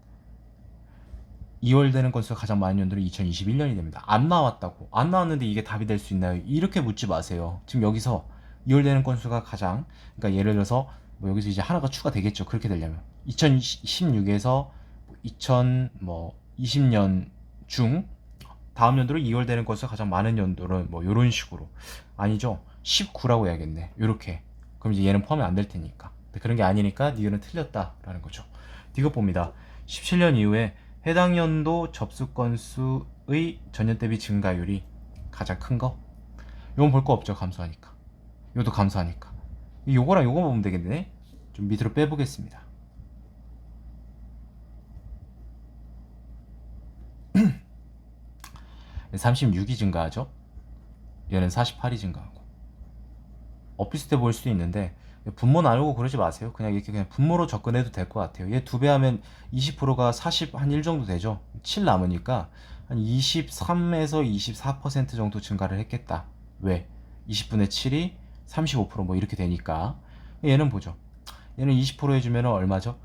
2월 되는 건수가 가장 많은 연도는 2021년이 됩니다. 안 나왔다고. 안 나왔는데 이게 답이 될 수 있나요? 이렇게 묻지 마세요. 지금 여기서 2월 되는 건수가 가장, 그러니까 예를 들어서 뭐 여기서 이제 하나가 추가되겠죠. 그렇게 되려면 2016에서 2020년 중 다음 연도로 2월 되는 건수가 가장 많은 연도는 뭐 이런 식으로. 아니죠. 19라고 해야겠네. 요렇게. 그럼 이제 얘는 포함이 안 될 테니까. 그런 게 아니니까 니은은 틀렸다라는 거죠. 이것 봅니다. 17년 이후에 해당 연도 접수 건수의 전년 대비 증가율이 가장 큰 거? 이건 볼 거 없죠. 감소하니까. 이것도 감소하니까. 요거랑 요거 보면 되겠네. 좀 밑으로 빼보겠습니다. 36이 증가하죠. 얘는 48이 증가하고. 비슷해 보일 수도 있는데 분모 나누고 그러지 마세요. 그냥 이렇게 그냥 분모로 접근해도 될 것 같아요. 얘 2배 하면 20%가 40 한 1 정도 되죠. 7 남으니까 한 23에서 24% 정도 증가를 했겠다. 왜? 20분의 7이 35%뭐 이렇게 되니까. 얘는 보죠. 얘는 20% 해주면 얼마죠?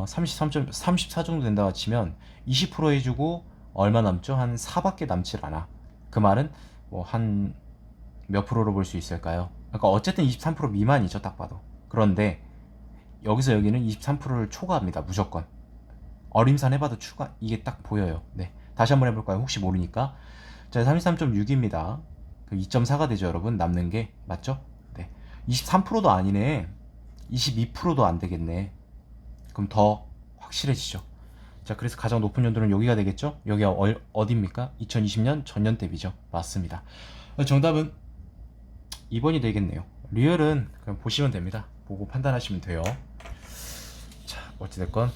34 정도 된다고 치면 20% 해주고 얼마 남죠? 한 4밖에 남질 않아. 그 말은 뭐 한 몇 프로로 볼 수 있을까요? 그러니까 어쨌든 23% 미만이죠, 딱 봐도. 그런데 여기서 여기는 23%를 초과합니다, 무조건. 어림산 해봐도 추가, 이게 딱 보여요. 네, 다시 한번 해볼까요? 혹시 모르니까. 자, 33.6입니다. 그 2.4가 되죠, 여러분. 남는 게 맞죠? 네, 23%도 아니네. 22%도 안 되겠네. 그럼 더 확실해지죠. 자, 그래서 가장 높은 연도는 여기가 되겠죠? 여기가 어디입니까? 2020년 전년 대비죠. 맞습니다. 정답은 2번이 되겠네요. 리얼은 그냥 보시면 됩니다. 보고 판단하시면 돼요. 자, 어찌됐건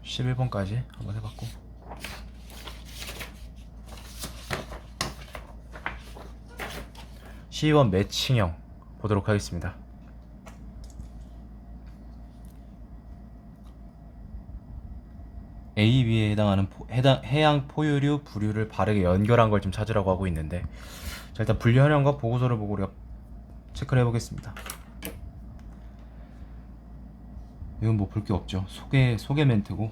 11번까지 한번 해봤고, 12번 매칭형 보도록 하겠습니다. A, B에 해당하는 해양 포유류, 부류를 바르게 연결한 걸 좀 찾으라고 하고 있는데, 자, 일단 분류현황과 보고서를 보고 우리가 체크를 해보겠습니다. 이건 뭐 볼 게 없죠. 소개 멘트고.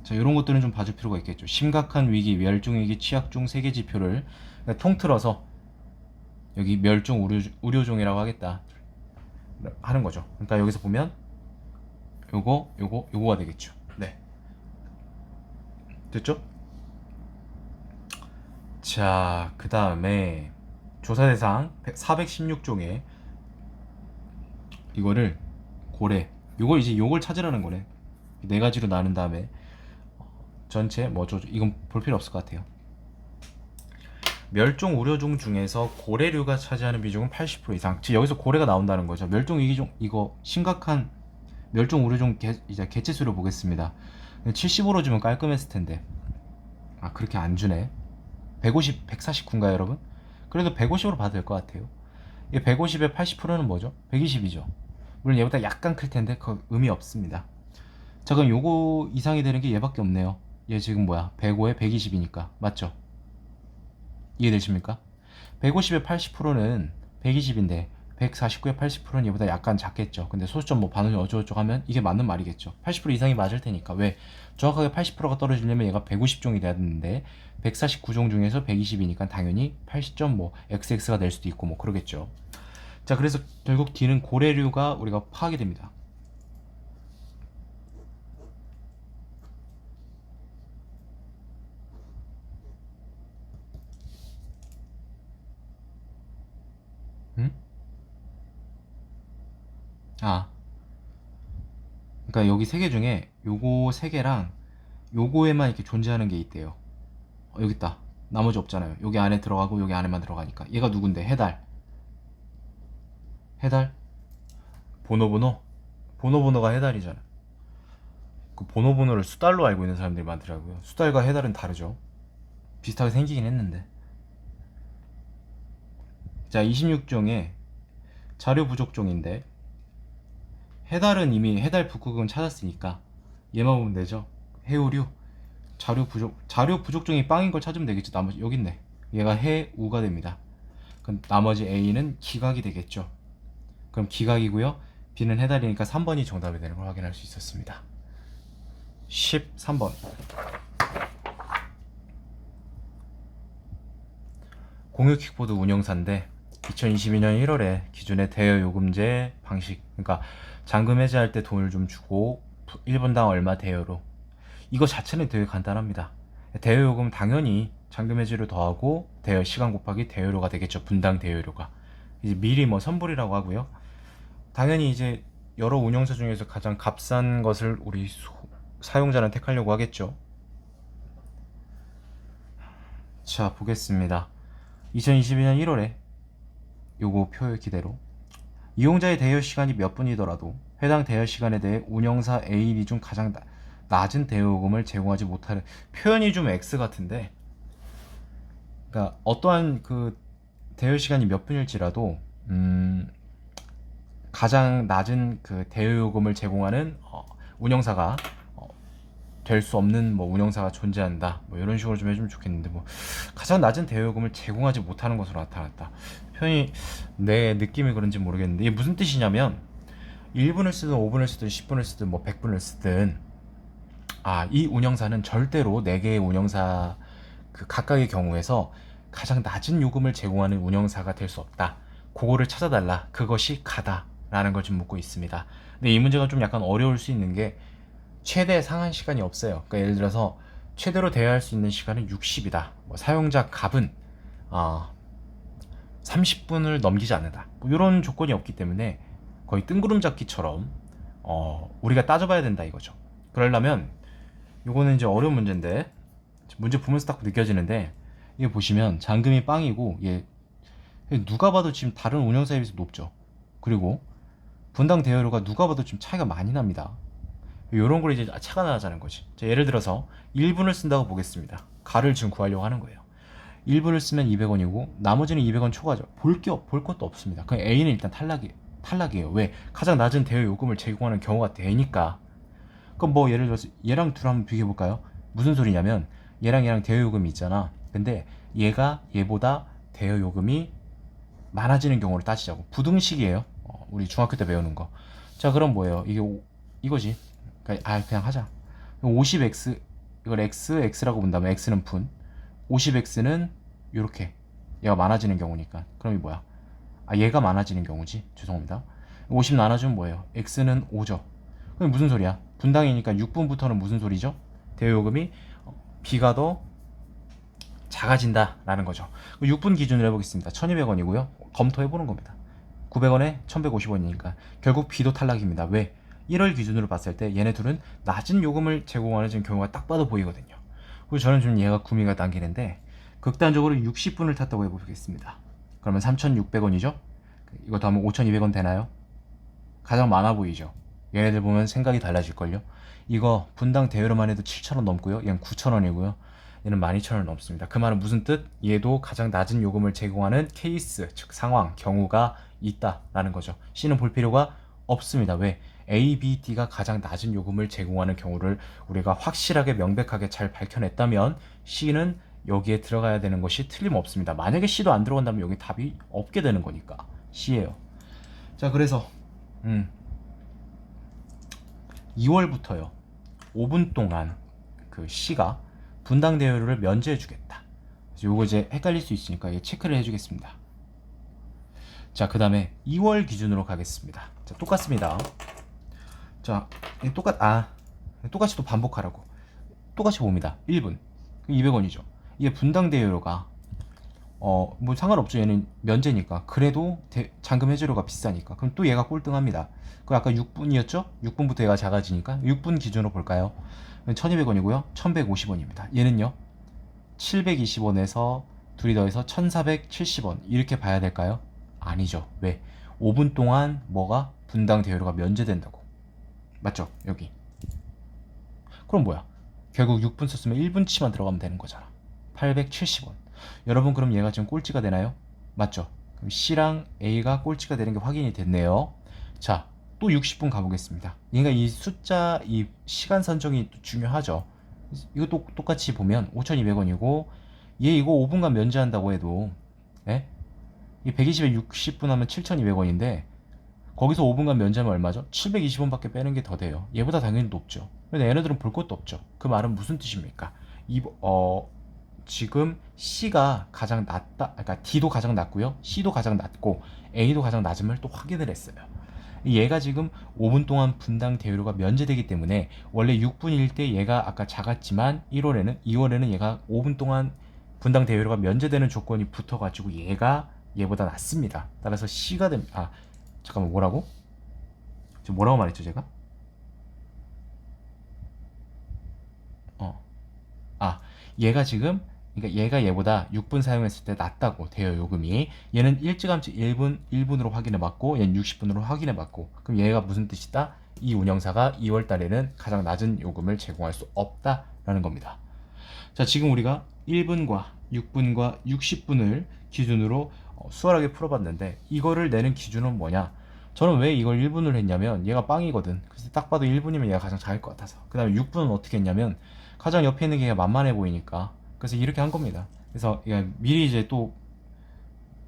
자, 이런 것들은 좀 봐줄 필요가 있겠죠. 심각한 위기, 멸종위기, 취약종, 세계 지표를 통틀어서 여기 멸종 우려종이라고 하겠다 하는 거죠. 그러니까 여기서 보면 요거가 되겠죠. 네, 됐죠? 자, 그 다음에 조사 대상 416종에 이거를 고래, 요걸 찾으라는 거네. 네 가지로 나눈 다음에 전체 이건 볼 필요 없을 것 같아요. 멸종 우려종 중에서 고래류가 차지하는 비중은 80% 이상. 즉 여기서 고래가 나온다는 거죠. 멸종 위기종, 이거 심각한 멸종 우려종 이제 개체 수를 보겠습니다. 75로 주면 깔끔했을 텐데. 아, 그렇게 안 주네. 149인가요, 여러분? 그래도 150으로 봐도 될 것 같아요. 이 150에 80%는 뭐죠? 120이죠. 물론 얘보다 약간 클 텐데 그 의미 없습니다. 자, 그럼 요거 이상이 되는 게 얘밖에 없네요. 얘 지금 뭐야? 105에 120이니까 맞죠? 이해되십니까? 150에 80%는 120인데 149에 80%는 얘보다 약간 작겠죠. 근데 소수점 뭐 반응이 어쩌고저쩌고 하면 이게 맞는 말이겠죠. 80% 이상이 맞을 테니까. 왜? 정확하게 80%가 떨어지려면 얘가 150종이 돼야 되는데 149종 중에서 120이니까 당연히 80점 뭐 XX가 될 수도 있고 뭐 그러겠죠. 자, 그래서 결국 D는 고래류가 우리가 파악이 됩니다. 아, 그러니까 여기 세 개 중에 요거 세 개랑 요거에만 이렇게 존재하는 게 있대요. 여기 있다. 나머지 없잖아요. 여기 안에 들어가고 여기 안에만 들어가니까. 얘가 누군데? 해달. 해달? 보노보노가 해달이잖아. 그 보노보노를 수달로 알고 있는 사람들이 많더라고요. 수달과 해달은 다르죠. 비슷하게 생기긴 했는데. 자, 26종에 자료 부족종인데 해달은 이미 해달 북극은 찾았으니까 얘만 보면 되죠. 해우류 자료 부족종이 빵인 걸 찾으면 되겠죠. 나머지 여기 있네. 얘가 해우가 됩니다. 그럼 나머지 A는 기각이 되겠죠. 그럼 기각이고요. B는 해달이니까 3번이 정답이 되는 걸 확인할 수 있었습니다. 13번. 공유 킥보드 운영사인데 2022년 1월에 기존의 대여 요금제 방식, 그러니까 잔금 해지할 때 돈을 좀 주고 1분당 얼마 대여로, 이거 자체는 되게 간단합니다. 대여 요금 당연히 잔금 해지를 더하고 대여 시간 곱하기 대여료가 되겠죠. 분당 대여료가 이제 미리 뭐 선불이라고 하고요. 당연히 이제 여러 운영사 중에서 가장 값싼 것을 우리 사용자는 택하려고 하겠죠. 자, 보겠습니다. 2022년 1월에 요거 표 기대로 이용자의 대여 시간이 몇 분이더라도 해당 대여 시간에 대해 운영사 A 중 가장 낮은 대여 요금을 제공하지 못하는, 표현이 좀 X 같은데, 그러니까 어떠한 그 대여 시간이 몇 분일지라도 가장 낮은 그 대여 요금을 제공하는 운영사가 될 수 없는 뭐 운영사가 존재한다, 뭐 이런 식으로 좀 해주면 좋겠는데, 뭐 가장 낮은 대여 요금을 제공하지 못하는 것으로 나타났다. 표현이 내 느낌이 그런지 모르겠는데 이게 무슨 뜻이냐면 1분을 쓰든 5분을 쓰든 10분을 쓰든 뭐 100분을 쓰든 이 운영사는 절대로 4개의 운영사 그 각각의 경우에서 가장 낮은 요금을 제공하는 운영사가 될 수 없다. 그거를 찾아달라. 그것이 가다 라는 걸 좀 묻고 있습니다. 근데 이 문제가 좀 약간 어려울 수 있는 게 최대 상한 시간이 없어요. 그러니까 예를 들어서 최대로 대여할 수 있는 시간은 60이다. 뭐 사용자 값은 30분을 넘기지 않는다. 뭐 이런 조건이 없기 때문에 거의 뜬구름 잡기처럼 우리가 따져봐야 된다 이거죠. 그러려면 이거는 이제 어려운 문제인데 문제 보면서 딱 느껴지는데, 이게 보시면 잔금이 빵이고 얘 누가 봐도 지금 다른 운영사에 비해서 높죠. 그리고 분당 대여료가 누가 봐도 지금 차이가 많이 납니다. 이런 걸 이제 차가 나자는 거지. 자, 예를 들어서 1분을 쓴다고 보겠습니다. 가를 지금 구하려고 하는 거예요. 1분을 쓰면 200원이고 나머지는 200원 초과죠. 볼 것도 없습니다. 그냥 A는 일단 탈락이에요. 왜? 가장 낮은 대여 요금을 제공하는 경우가 되니까. 그럼 뭐 예를 들어서 얘랑 둘 한번 비교해 볼까요? 무슨 소리냐면 얘랑 대여 요금이 있잖아. 근데 얘가 얘보다 대여 요금이 많아지는 경우를 따지자고. 부등식이에요. 우리 중학교 때 배우는 거. 자, 그럼 뭐예요? 이거지. 그냥 하자. 50x, 이걸 x라고 본다면 x는 분, 50x는 요렇게 얘가 많아지는 경우니까. 그럼 이 뭐야? 얘가 많아지는 경우지. 죄송합니다. 50 나눠주면 뭐예요? x는 5죠. 그럼 무슨 소리야? 분당이니까 6분부터는 무슨 소리죠? 대여요금이 B가 더 작아진다 라는 거죠. 6분 기준으로 해보겠습니다. 1200원이고요 검토해보는 겁니다. 900원에 1150원이니까 결국 B도 탈락입니다. 왜? 1월 기준으로 봤을 때 얘네 둘은 낮은 요금을 제공하는 지금 경우가 딱 봐도 보이거든요. 그리고 저는 좀 얘가 구미가 당기는데 극단적으로 60분을 탔다고 해보겠습니다. 그러면 3,600원이죠? 이거 더하면 5,200원 되나요? 가장 많아 보이죠? 얘네들 보면 생각이 달라질걸요? 이거 분당 대여료만 해도 7,000원 넘고요. 얘는 9,000원이고요. 얘는 12,000원 넘습니다. 그 말은 무슨 뜻? 얘도 가장 낮은 요금을 제공하는 케이스, 즉 상황, 경우가 있다라는 거죠. C는 볼 필요가 없습니다. 왜? A, B, D가 가장 낮은 요금을 제공하는 경우를 우리가 확실하게 명백하게 잘 밝혀냈다면 C는 여기에 들어가야 되는 것이 틀림없습니다. 만약에 C도 안 들어간다면 여기 답이 없게 되는 거니까 C예요. 자, 그래서 2월부터요 5분 동안 그 C가 분당 대여료를 면제해 주겠다. 요거 이제 헷갈릴 수 있으니까 체크를 해주겠습니다. 자, 그 다음에 2월 기준으로 가겠습니다. 자, 똑같습니다. 자, 똑같이 또 반복하라고. 똑같이 봅니다. 1분 200원이죠. 이게 분당 대여료가 뭐 상관없죠. 얘는 면제니까. 그래도 잔금 해지료가 비싸니까. 그럼 또 얘가 꼴등합니다. 그 아까 6분이었죠? 6분부터 얘가 작아지니까 6분 기준으로 볼까요? 1200원이고요. 1150원입니다. 얘는요. 720원에서 둘이 더해서 1470원 이렇게 봐야 될까요? 아니죠. 왜? 5분 동안 뭐가 분당 대여료가 면제된다고. 맞죠? 여기. 그럼 뭐야? 결국 6분 썼으면 1분치만 들어가면 되는 거잖아. 870원. 여러분 그럼 얘가 지금 꼴찌가 되나요? 맞죠? 그럼 C랑 A가 꼴찌가 되는 게 확인이 됐네요. 자, 또 60분 가보겠습니다. 얘가 이 숫자, 이 시간 선정이 또 중요하죠. 이것도 똑같이 보면 5,200원이고 얘 이거 5분간 면제한다고 해도 예? 이 120에 60분 하면 7,200원인데 거기서 5분간 면제하면 얼마죠? 720원밖에 빼는 게 더 돼요. 얘보다 당연히 높죠. 근데 얘네들은 볼 것도 없죠. 그 말은 무슨 뜻입니까? 지금 C가 가장 낮다, 그러니까 D도 가장 낮고요, C도 가장 낮고 A도 가장 낮음을 또 확인을 했어요. 얘가 지금 5분 동안 분당 대여료가 면제되기 때문에 원래 6분일 때 얘가 아까 작았지만 2월에는 얘가 5분 동안 분당 대여료가 면제되는 조건이 붙어가지고 얘가 얘보다 낮습니다. 따라서 C가 됩니다. 잠깐만 뭐라고? 지금 뭐라고 말했죠 제가? 어. 아, 얘가 지금 그러니까 얘가 얘보다 6분 사용했을 때 낮다고 대여 요금이. 얘는 일찌감치 1분으로 확인해 봤고 얘는 60분으로 확인해 봤고. 그럼 얘가 무슨 뜻이다? 이 운영사가 2월 달에는 가장 낮은 요금을 제공할 수 없다라는 겁니다. 자, 지금 우리가 1분과 6분과 60분을 기준으로 수월하게 풀어봤는데 이거를 내는 기준은 뭐냐? 저는 왜 이걸 1분을 했냐면 얘가 빵이거든. 그래서 딱 봐도 1분이면 얘가 가장 작을 것 같아서. 그 다음에 6분은 어떻게 했냐면 가장 옆에 있는 게 만만해 보이니까 그래서 이렇게 한 겁니다. 그래서 미리 이제 또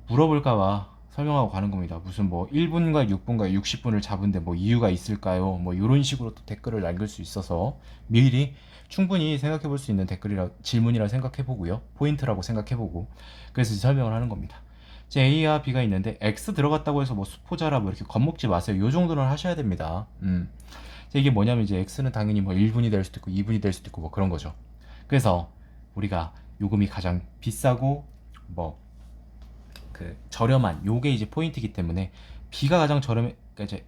물어볼까봐 설명하고 가는 겁니다. 무슨 뭐 1분과 6분과 60분을 잡은데 뭐 이유가 있을까요? 뭐 이런 식으로 또 댓글을 남길 수 있어서 미리 충분히 생각해 볼 수 있는 질문이라 생각해 보고요. 포인트라고 생각해 보고 그래서 설명을 하는 겁니다. 이제 A와 B가 있는데 X 들어갔다고 해서 뭐 수포자라 뭐 이렇게 겁먹지 마세요. 요 정도는 하셔야 됩니다. 이게 뭐냐면 이제 X는 당연히 뭐 1분이 될 수도 있고 2분이 될 수도 있고 뭐 그런 거죠. 그래서 우리가 요금이 가장 비싸고 뭐 그 저렴한 요게 이제 포인트이기 때문에 B가 가장 저렴해. 그러니까 이제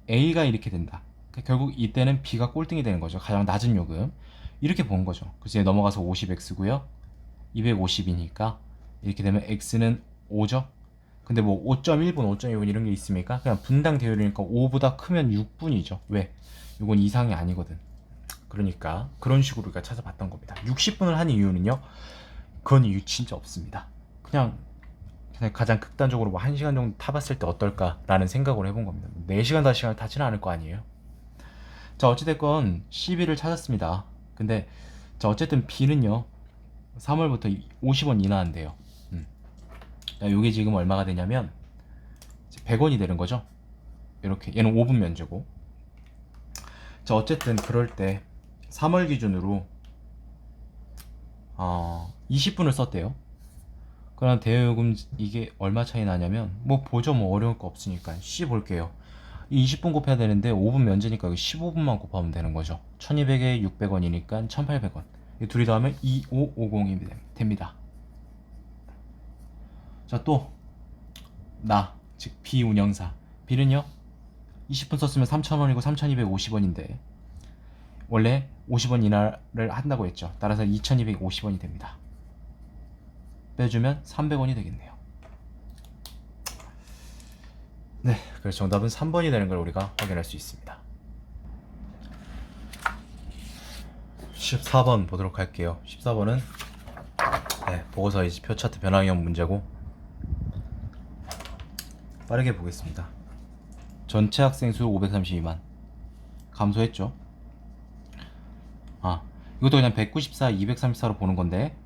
A가 이렇게 된다. 그러니까 결국 이때는 B가 꼴등이 되는 거죠. 가장 낮은 요금 이렇게 본 거죠. 그래서 이제 넘어가서 50X고요. 250이니까 이렇게 되면 X는 5죠. 근데 뭐 5.1분, 5.2분 이런 게 있습니까? 그냥 분당 대열이니까 5보다 크면 6분이죠. 왜? 이건 이상이 아니거든. 그러니까 그런 식으로 우리가 찾아봤던 겁니다. 60분을 한 이유는요. 그건 이유 진짜 없습니다. 그냥 가장 극단적으로 뭐 1시간 정도 타봤을 때 어떨까라는 생각을 해본 겁니다. 4시간, 5시간을 타지는 않을 거 아니에요. 자, 어찌됐건 CB를 찾았습니다. 근데 자, 어쨌든 B는요 3월부터 50원 인하한대요. 요게 지금 얼마가 되냐면 100원이 되는 거죠. 이렇게 얘는 5분 면제고. 자, 어쨌든 그럴 때 3월 기준으로 20분을 썼대요. 그럼 대여요금 이게 얼마 차이 나냐면 뭐 보죠. 뭐 어려울 거 없으니까 C 볼게요. 이 20분 곱해야 되는데 5분 면제니까 여기 15분만 곱하면 되는 거죠. 1200에 600원이니까 1800원. 이 둘이 더하면 2550이 됩니다. 자, 또 즉 B 운영사 B는요 20분 썼으면 3000원이고 3250원인데 원래 50원 인하를 한다고 했죠. 따라서 2250원이 됩니다. 빼주면 300원이 되겠네요. 네, 그래서 정답은 3번이 되는 걸 우리가 확인할 수 있습니다. 14번 보도록 할게요. 14번은 보고서 이제 표 차트 변화형 문제고 빠르게 보겠습니다. 전체 학생 수 532만 감소했죠. 이것도 그냥 194, 234로 보는 건데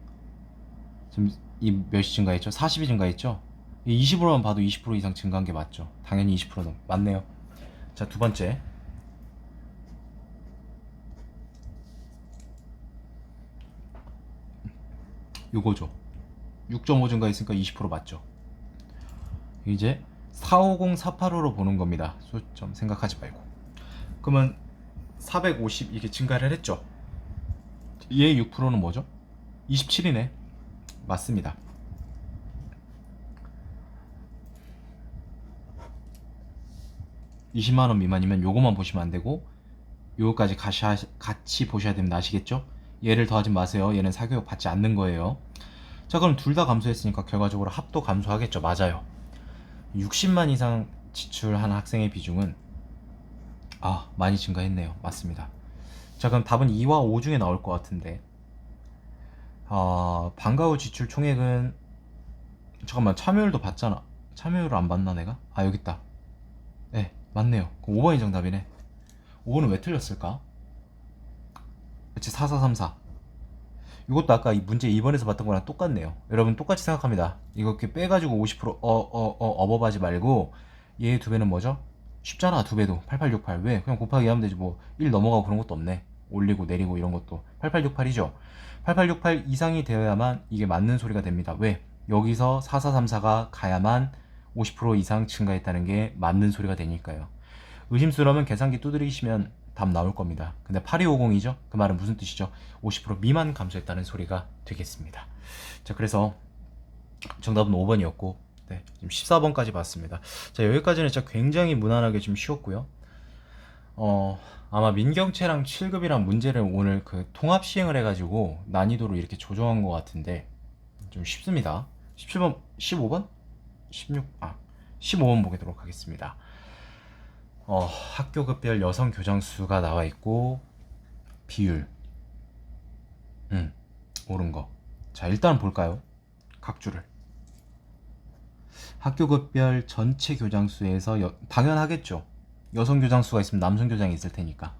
지금 이 몇이 증가했죠? 40이 증가했죠? 20%만 봐도 20% 이상 증가한 게 맞죠? 당연히 20%는 맞네요. 자, 두 번째 요거죠. 6.5 증가했으니까 20% 맞죠? 이제 450, 485로 보는 겁니다. 좀 생각하지 말고. 그러면 450 이게 증가를 했죠? 얘 6%는 뭐죠? 27이네. 맞습니다. 20만 원 미만이면 요거만 보시면 안 되고 요거까지 같이 보셔야 됩니다. 아시겠죠? 얘를 더하지 마세요. 얘는 사교육 받지 않는 거예요. 자, 그럼 둘 다 감소했으니까 결과적으로 합도 감소하겠죠. 맞아요. 60만 이상 지출한 학생의 비중은 많이 증가했네요. 맞습니다. 자, 그럼 답은 2와 5 중에 나올 것 같은데 방과 후 지출 총액은 잠깐만, 참여율도 받잖아. 참여율을 안 받나 내가? 여기 있다. 네, 맞네요. 그럼 5번이 정답이네. 5번은 왜 틀렸을까? 그치, 4434. 이것도 아까 이 문제 2번에서 봤던 거랑 똑같네요. 여러분 똑같이 생각합니다. 이거 이렇게 빼가지고 50% 업업하지 말고 얘 두 배는 뭐죠? 쉽잖아. 두 배도 8868. 왜? 그냥 곱하기 하면 되지. 뭐 1 넘어가고 그런 것도 없네. 올리고 내리고 이런 것도 8868이죠. 8868 이상이 되어야만 이게 맞는 소리가 됩니다. 왜? 여기서 4434가 가야만 50% 이상 증가했다는 게 맞는 소리가 되니까요. 의심스러우면 계산기 두드리시면 답 나올 겁니다. 근데 8250이죠? 그 말은 무슨 뜻이죠? 50% 미만 감소했다는 소리가 되겠습니다. 자, 그래서 정답은 5번이었고, 네, 지금 14번까지 봤습니다. 자, 여기까지는 진짜 굉장히 무난하게 좀 쉬웠고요. 아마 민경채랑 7급이랑 문제를 오늘 그 통합 시행을 해가지고 난이도를 이렇게 조정한 것 같은데 좀 쉽습니다. 17번, 15번? 15번 보도록 하겠습니다. 학교급별 여성 교장 수가 나와 있고 비율 옳은 거. 자, 일단 볼까요? 각 줄을. 학교급별 전체 교장 수에서 당연하겠죠. 여성 교장 수가 있으면 남성 교장이 있을 테니까.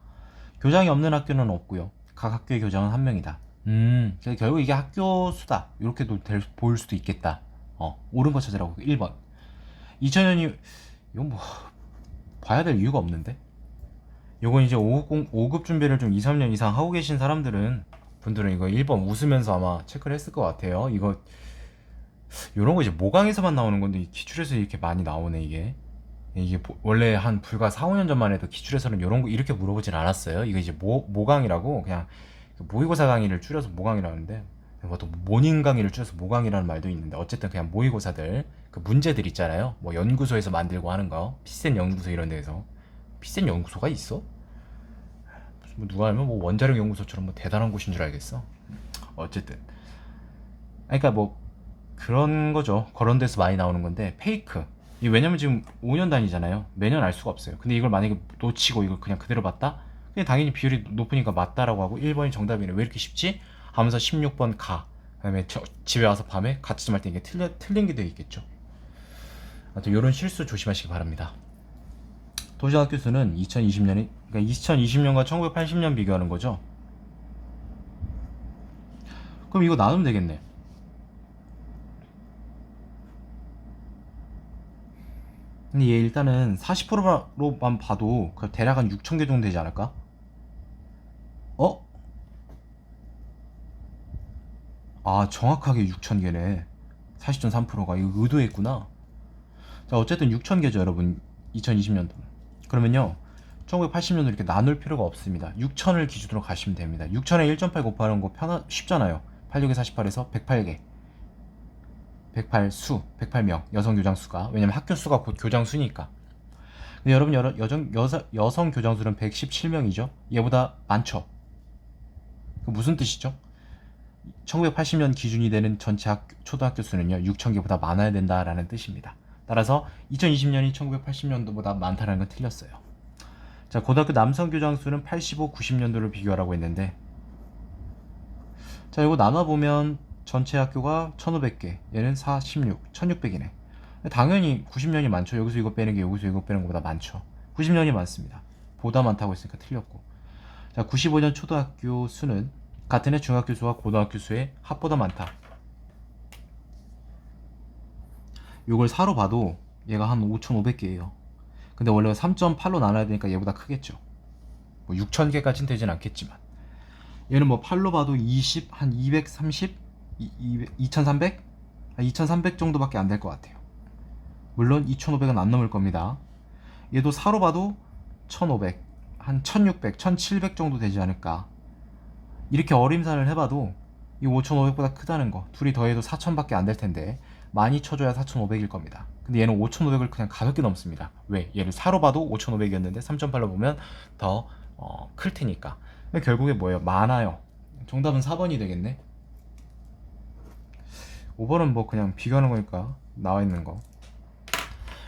교장이 없는 학교는 없고요. 각 학교의 교장은 한 명이다. 결국 이게 학교 수다. 이렇게도 보일 수도 있겠다. 옳은 거 찾으라고. 1번. 2000년이 이건 뭐 봐야 될 이유가 없는데. 요건 이제 5급 준비를 좀 2, 3년 이상 하고 계신 분들은 이거 1번 웃으면서 아마 체크를 했을 것 같아요. 요런 거 이제 모강에서만 나오는 건데 기출에서 이렇게 많이 나오네. 이게 원래 한 불과 4, 5년 전만 해도 기출에서는 요런 거 이렇게 물어보진 않았어요. 이거 이제 모강이라고, 그냥 모의고사 강의를 줄여서 모강이라는데, 또 모닝 강의를 줄여서 모강이라는 말도 있는데, 어쨌든 그냥 모의고사들 그 문제들 있잖아요. 뭐 연구소에서 만들고 하는 거, 피센 연구소 이런 데에서. 피센 연구소가 있어? 무슨 뭐 누가 알면 뭐 원자력 연구소처럼 뭐 대단한 곳인 줄 알겠어. 어쨌든 그러니까 뭐 그런 거죠. 그런 데서 많이 나오는 건데 페이크. 왜냐면 지금 5년 단위잖아요. 매년 알 수가 없어요. 근데 이걸 만약에 놓치고 이걸 그냥 그대로 봤다? 그냥 당연히 비율이 높으니까 맞다라고 하고 1번이 정답이네. 왜 이렇게 쉽지? 하면서 16번 가. 그다음에 집에 와서 밤에 가채점 할 때 이게 틀린 게 되겠죠. 아무튼 이런 실수 조심하시기 바랍니다. 도시학교 수는 2020년이, 그러니까 2020년과 1980년 비교하는 거죠. 그럼 이거 나누면 되겠네. 근데 얘 일단은 40%로만 봐도 대략 한 6,000개 정도 되지 않을까? 정확하게 6,000개네. 40.3%가 이거 의도했구나. 자, 어쨌든 6,000개죠, 여러분. 2020년도. 그러면요, 1980년도 이렇게 나눌 필요가 없습니다. 6,000을 기준으로 가시면 됩니다. 6,000에 1.8 곱하는 거 쉽잖아요. 86에 48에서 108개. 108명, 여성 교장 수가. 왜냐면 학교 수가 곧 교장 수니까. 근데 여러분, 여성 교장 수는 117명이죠. 얘보다 많죠. 그 무슨 뜻이죠? 1980년 기준이 되는 전체 초등학교 수는요, 6,000개보다 많아야 된다라는 뜻입니다. 따라서 2020년이 1980년도보다 많다는 건 틀렸어요. 자, 고등학교 남성 교장 수는 85, 90년도를 비교하라고 했는데, 자, 이거 나눠보면 전체 학교가 1,500개, 얘는 46, 1,600이네. 당연히 90년이 많죠. 여기서 이거 빼는 게 여기서 이거 빼는 것보다 많죠. 90년이 많습니다. 보다 많다고 했으니까 틀렸고. 자, 95년 초등학교 수는 같은 해 중학교 수와 고등학교 수의 합보다 많다. 이걸 4로 봐도 얘가 한 5,500개예요. 근데 원래 3.8로 나눠야 되니까 얘보다 크겠죠. 뭐 6,000개까지는 되진 않겠지만, 얘는 뭐 8로 봐도 20, 한 230, 2,300? 2,300 정도밖에 안 될 것 같아요. 물론 2,500은 안 넘을 겁니다. 얘도 4로 봐도 1,500, 한 1,600, 1,700 정도 되지 않을까. 이렇게 어림산을 해봐도 이 5,500보다 크다는 거, 둘이 더해도 4,000밖에 안 될 텐데 많이 쳐줘야 4,500일 겁니다. 근데 얘는 5,500을 그냥 가볍게 넘습니다. 왜? 얘를 4로 봐도 5,500이었는데 3.8로 보면 더 클 테니까. 결국에 뭐예요? 많아요. 정답은 4번이 되겠네. 5번은 뭐 그냥 비교하는 거니까 나와 있는 거.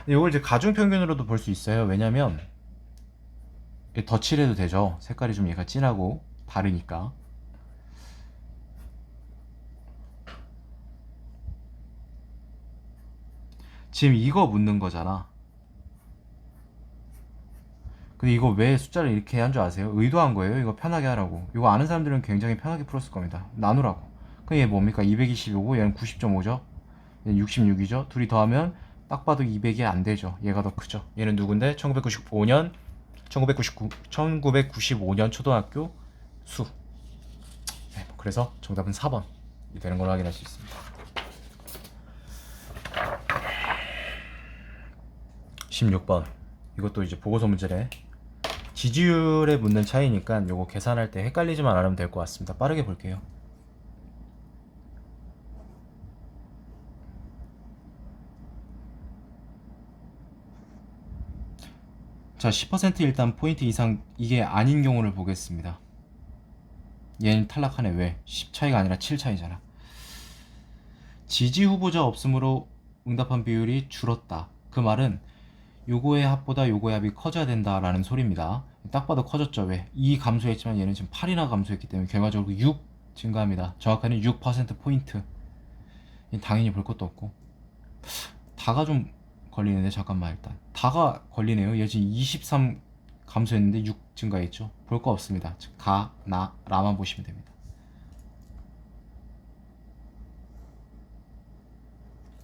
이걸 이제 가중평균으로도 볼 수 있어요. 왜냐면 더 칠해도 되죠. 색깔이 좀 얘가 진하고 다르니까. 지금 이거 묻는 거잖아. 근데 이거 왜 숫자를 이렇게 한 줄 아세요? 의도한 거예요. 이거 편하게 하라고. 이거 아는 사람들은 굉장히 편하게 풀었을 겁니다. 나누라고. 그럼 얘 뭡니까? 225고 얘는 90.5죠. 얘는 66이죠. 둘이 더하면 딱 봐도 200이 안 되죠. 얘가 더 크죠. 얘는 누군데? 1995년 초등학교 수. 네, 그래서 정답은 4번이 되는 걸로 확인할 수 있습니다. 16번. 이것도 이제 보고서 문제래. 지지율에 묻는 차이니까 요거 계산할 때 헷갈리지만 않으면 될 것 같습니다. 빠르게 볼게요. 자, 10% 일단 포인트 이상 이게 아닌 경우를 보겠습니다. 얘는 탈락하네. 왜? 10 차이가 아니라 7 차이잖아. 지지 후보자 없음으로 응답한 비율이 줄었다. 그 말은 요거의 합보다 요거의 합이 커져야 된다라는 소리입니다. 딱 봐도 커졌죠. 왜? 2 감소했지만 얘는 지금 8이나 감소했기 때문에 결과적으로 6 증가합니다. 정확하게는 6%포인트. 당연히 볼 것도 없고. 다가 좀 걸리는데 잠깐만 일단. 다가 걸리네요. 얘 지금 23 감소했는데 6 증가했죠. 볼 거 없습니다. 즉 가, 나, 라만 보시면 됩니다.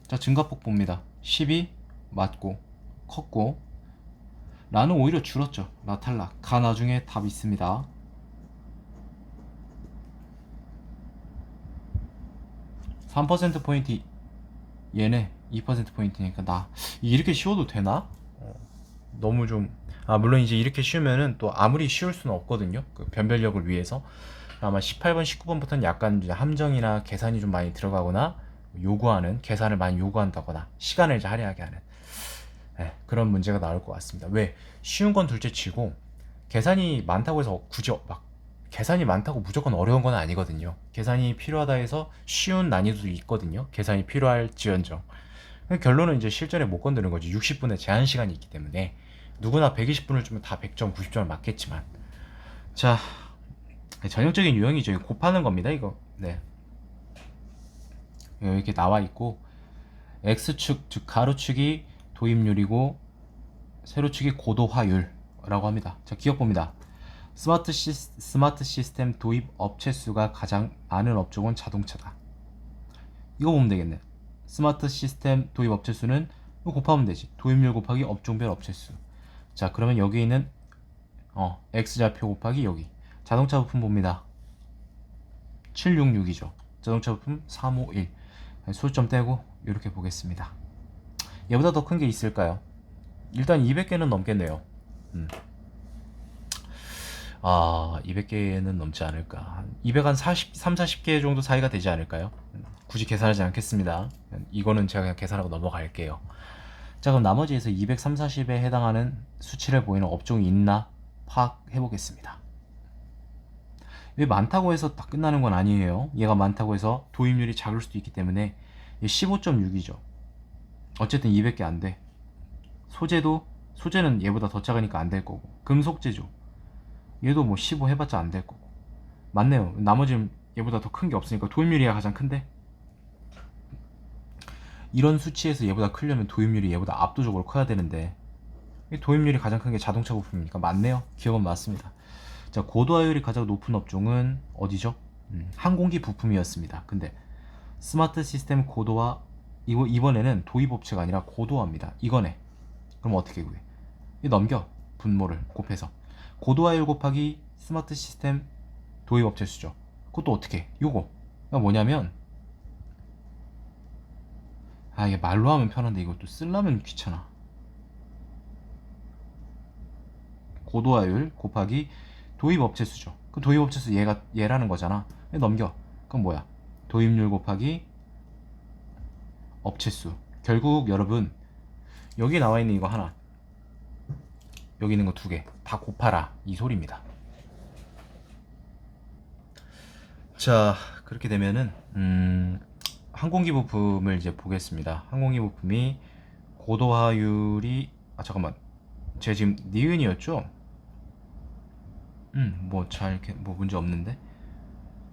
자, 증가폭 봅니다. 10이 맞고 컸고 라는 오히려 줄었죠. 라 탈락. 가 나중에 답 있습니다. 3%포인트 얘네 2%포인트니까 나 이렇게 쉬워도 되나? 너무 좀 물론 이제 이렇게 쉬우면은 또 아무리 쉬울 수는 없거든요. 그 변별력을 위해서 아마 18번, 19번부터는 약간 이제 함정이나 계산이 좀 많이 들어가거나 요구하는 계산을 많이 요구한다거나 시간을 이제 할애하게 하는 그런 문제가 나올 것 같습니다. 왜? 쉬운 건 둘째치고 계산이 많다고 해서 굳이 막 계산이 많다고 무조건 어려운 건 아니거든요. 계산이 필요하다 해서 쉬운 난이도도 있거든요. 계산이 필요할지언정. 결론은 이제 실전에 못 건드는 거지. 60분의 제한 시간이 있기 때문에 누구나 120분을 주면 다 100점, 90점을 맞겠지만. 자, 전형적인 유형이죠. 곱하는 겁니다. 이거. 네. 이렇게 나와 있고 x축, 즉 가로축이 도입률이고 세로축이 고도화율이라고 합니다. 자, 기억 봅니다. 스마트 시스템 도입 업체 수가 가장 많은 업종은 자동차다. 이거 보면 되겠네. 스마트 시스템 도입 업체 수는 곱하면 되지. 도입률 곱하기 업종별 업체 수. 자, 그러면 여기 있는 X좌표 곱하기 여기. 자동차 부품 봅니다. 766이죠. 자동차 부품 351. 소점 떼고 이렇게 보겠습니다. 얘보다 더 큰 게 있을까요? 일단 200개는 넘겠네요. 200개는 넘지 않을까. 200 한 40개 정도 사이가 되지 않을까요? 굳이 계산하지 않겠습니다. 이거는 제가 그냥 계산하고 넘어갈게요. 자, 그럼 나머지에서 230, 40에 해당하는 수치를 보이는 업종이 있나 파악해 보겠습니다. 왜 많다고 해서 다 끝나는 건 아니에요. 얘가 많다고 해서 도입률이 작을 수도 있기 때문에 15.6이죠. 어쨌든 200개 안 돼. 소재는 얘보다 더 작으니까 안 될 거고. 금속재죠. 얘도 뭐 15 해봤자 안 될 거고. 맞네요. 나머지는 얘보다 더 큰 게 없으니까 도입률이 가장 큰데? 이런 수치에서 얘보다 크려면 도입률이 얘보다 압도적으로 커야 되는데 도입률이 가장 큰 게 자동차 부품이니까 맞네요. 기억은 맞습니다. 자, 고도화율이 가장 높은 업종은 어디죠? 항공기 부품이었습니다. 근데 스마트 시스템 고도화 이번에는 도입 업체가 아니라 고도화입니다. 이거네. 그럼 어떻게 구해? 넘겨. 분모를 곱해서 고도화율 곱하기 스마트 시스템 도입 업체 수죠. 그것도 어떻게 해? 요거 뭐냐면 이게 말로 하면 편한데 이것도 쓰려면 귀찮아. 고도화율 곱하기 도입 업체 수죠. 그 도입 업체 수 얘라는 거잖아. 넘겨. 그럼 뭐야? 도입률 곱하기 업체 수. 결국 여러분 여기 나와 있는 이거 하나, 여기 있는 거 두 개 다 곱하라 이 소리입니다. 자, 그렇게 되면은 항공기 부품을 이제 보겠습니다. 항공기 부품이 고도화율이 잠깐만, 제가 지금 니은이었죠? 뭐 잘 뭐 문제 없는데.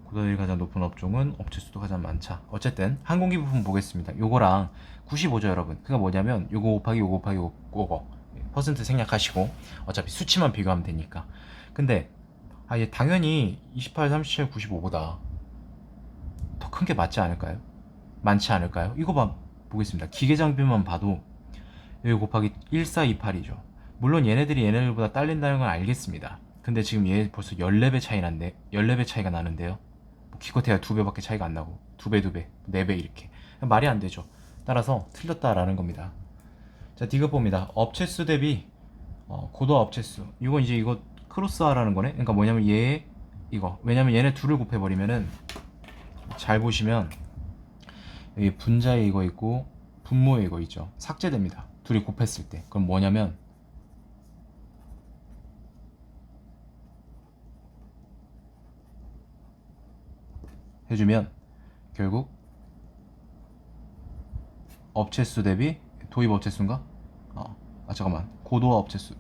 고도율이 가장 높은 업종은 업체 수도 가장 많자. 어쨌든 항공기 부품 보겠습니다. 요거랑 95죠 여러분. 그게 뭐냐면 요거 곱하기 요거 곱하기 요거 퍼센트 생략하시고 어차피 수치만 비교하면 되니까. 근데 얘 당연히 28, 37, 95보다 더 큰 게 맞지 않을까요? 많지 않을까요? 이거 보겠습니다. 기계장비만 봐도 여기 곱하기 1428이죠. 물론 얘네들이 얘네들보다 딸린다는 건 알겠습니다. 근데 지금 얘 벌써 14배 차이 난데 14배 차이가 나는데요. 기껏해야 2배밖에 차이가 안 나고 2배, 4배 이렇게 말이 안 되죠. 따라서 틀렸다라는 겁니다. 자, 디귿 봅니다. 업체수 대비 고도화 업체수. 이건 이제 이거 크로스화라는 거네. 그러니까 뭐냐면 왜냐면 얘네 둘을 곱해버리면은 잘 보시면 여기 분자에 이거 있고 분모에 이거 있죠. 삭제됩니다. 둘이 곱했을 때. 그럼 뭐냐면 해주면 결국 업체수 대비 도입 업체수인가? 잠깐만, 고도화 업체수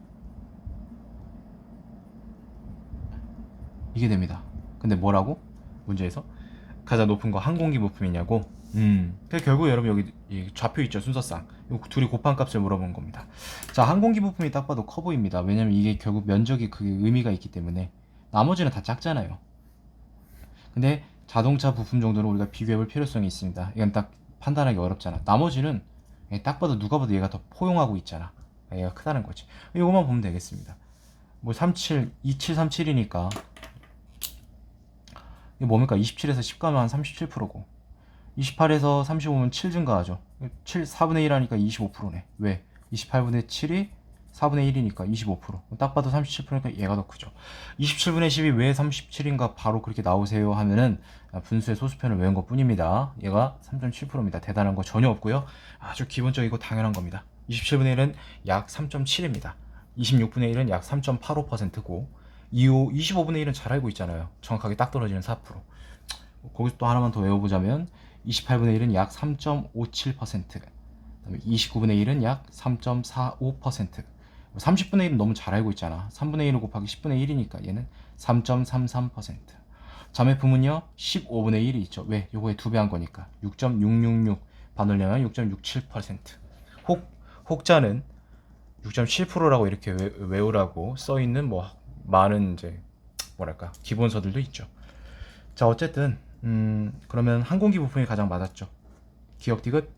이게 됩니다. 근데 뭐라고? 문제에서 가장 높은 거 항공기 부품이냐고? 결국 여러분 여기 좌표 있죠, 순서상. 이 둘이 곱한 값을 물어본 겁니다. 자, 항공기 부품이 딱 봐도 커 보입니다. 왜냐면 이게 결국 면적이 그게 의미가 있기 때문에. 나머지는 다 작잖아요. 근데 자동차 부품 정도는 우리가 비교해볼 필요성이 있습니다. 이건 딱 판단하기 어렵잖아. 나머지는 딱 봐도 누가 봐도 얘가 더 포용하고 있잖아. 얘가 크다는 거지. 이거만 보면 되겠습니다. 뭐 2737이니까 이게 뭡니까? 27에서 10 가면 한 37%고 28에서 35면 7 증가하죠. 4분의 1 하니까 25%네. 왜? 28분의 7이 4분의 1이니까 25%. 딱 봐도 37%니까 얘가 더 크죠. 27분의 10이 왜 37인가 바로 그렇게 나오세요 하면은 분수의 소수편을 외운 것 뿐입니다. 얘가 3.7%입니다. 대단한 거 전혀 없고요. 아주 기본적이고 당연한 겁니다. 27분의 1은 약 3.7입니다. 26분의 1은 약 3.85%고 25분의 1은 잘 알고 있잖아요. 정확하게 딱 떨어지는 4%. 거기서 또 하나만 더 외워보자면 28분의 1은 약 3.57%, 29분의 1은 약 3.45%, 30분의 1은 너무 잘 알고 있잖아. 3분의 1을 곱하기 10분의 1이니까 얘는 3.33%. 자매품은요 15분의 1이 있죠. 왜? 요거에 2배 한 거니까 6.666, 반올림하면 6.67%. 혹자는 6.7%라고 이렇게 외우라고 써있는 뭐 많은 이제 뭐랄까 기본서들도 있죠. 자, 어쨌든 그러면 항공기 부품이 가장 맞았죠. 기억 디귿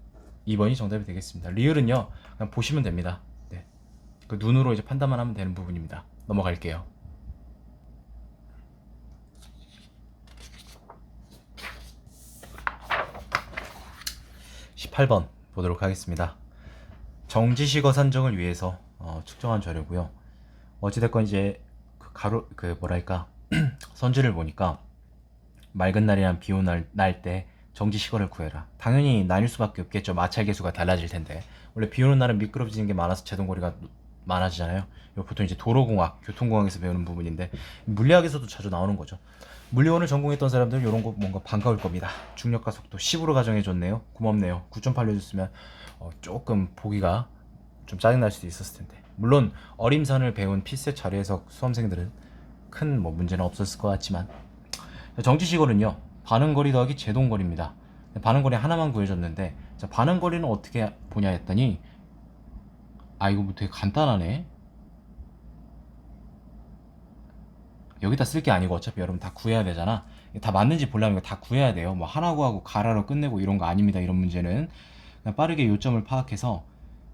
2번이 정답이 되겠습니다. 리을은요 그냥 보시면 됩니다. 네. 그 눈으로 이제 판단만 하면 되는 부분입니다. 넘어갈게요. 18번 보도록 하겠습니다. 정지식어 산정을 위해서 측정한 자료고요. 어찌됐건 이제 그 뭐랄까 선지를 보니까 맑은 날이랑 비 오는 날 때 정지식어를 구해라. 당연히 나뉠 수밖에 없겠죠. 마찰 계수가 달라질 텐데. 원래 비 오는 날은 미끄러지는 게 많아서 제동거리가 많아지잖아요. 이거 보통 이제 도로공학, 교통공학에서 배우는 부분인데 물리학에서도 자주 나오는 거죠. 물리원을 전공했던 사람들은 이런 거 뭔가 반가울 겁니다. 중력과 속도 10으로 가정해줬네요. 고맙네요. 9.8 알려줬으면 조금 보기가 좀 짜증날 수도 있었을 텐데. 물론 어림선을 배운 필세 자료에서 수험생들은 큰 뭐 문제는 없었을 것 같지만, 정지식어는요 반응거리 더하기 제동거리입니다. 반응거리 하나만 구해줬는데, 자, 반응거리는 어떻게 보냐 했더니 이거 뭐 되게 간단하네. 여기다 쓸 게 아니고 어차피 여러분 다 구해야 되잖아. 다 맞는지 보려면 이거 다 구해야 돼요. 뭐 하나 구하고 가라로 끝내고 이런 거 아닙니다. 이런 문제는 그냥 빠르게 요점을 파악해서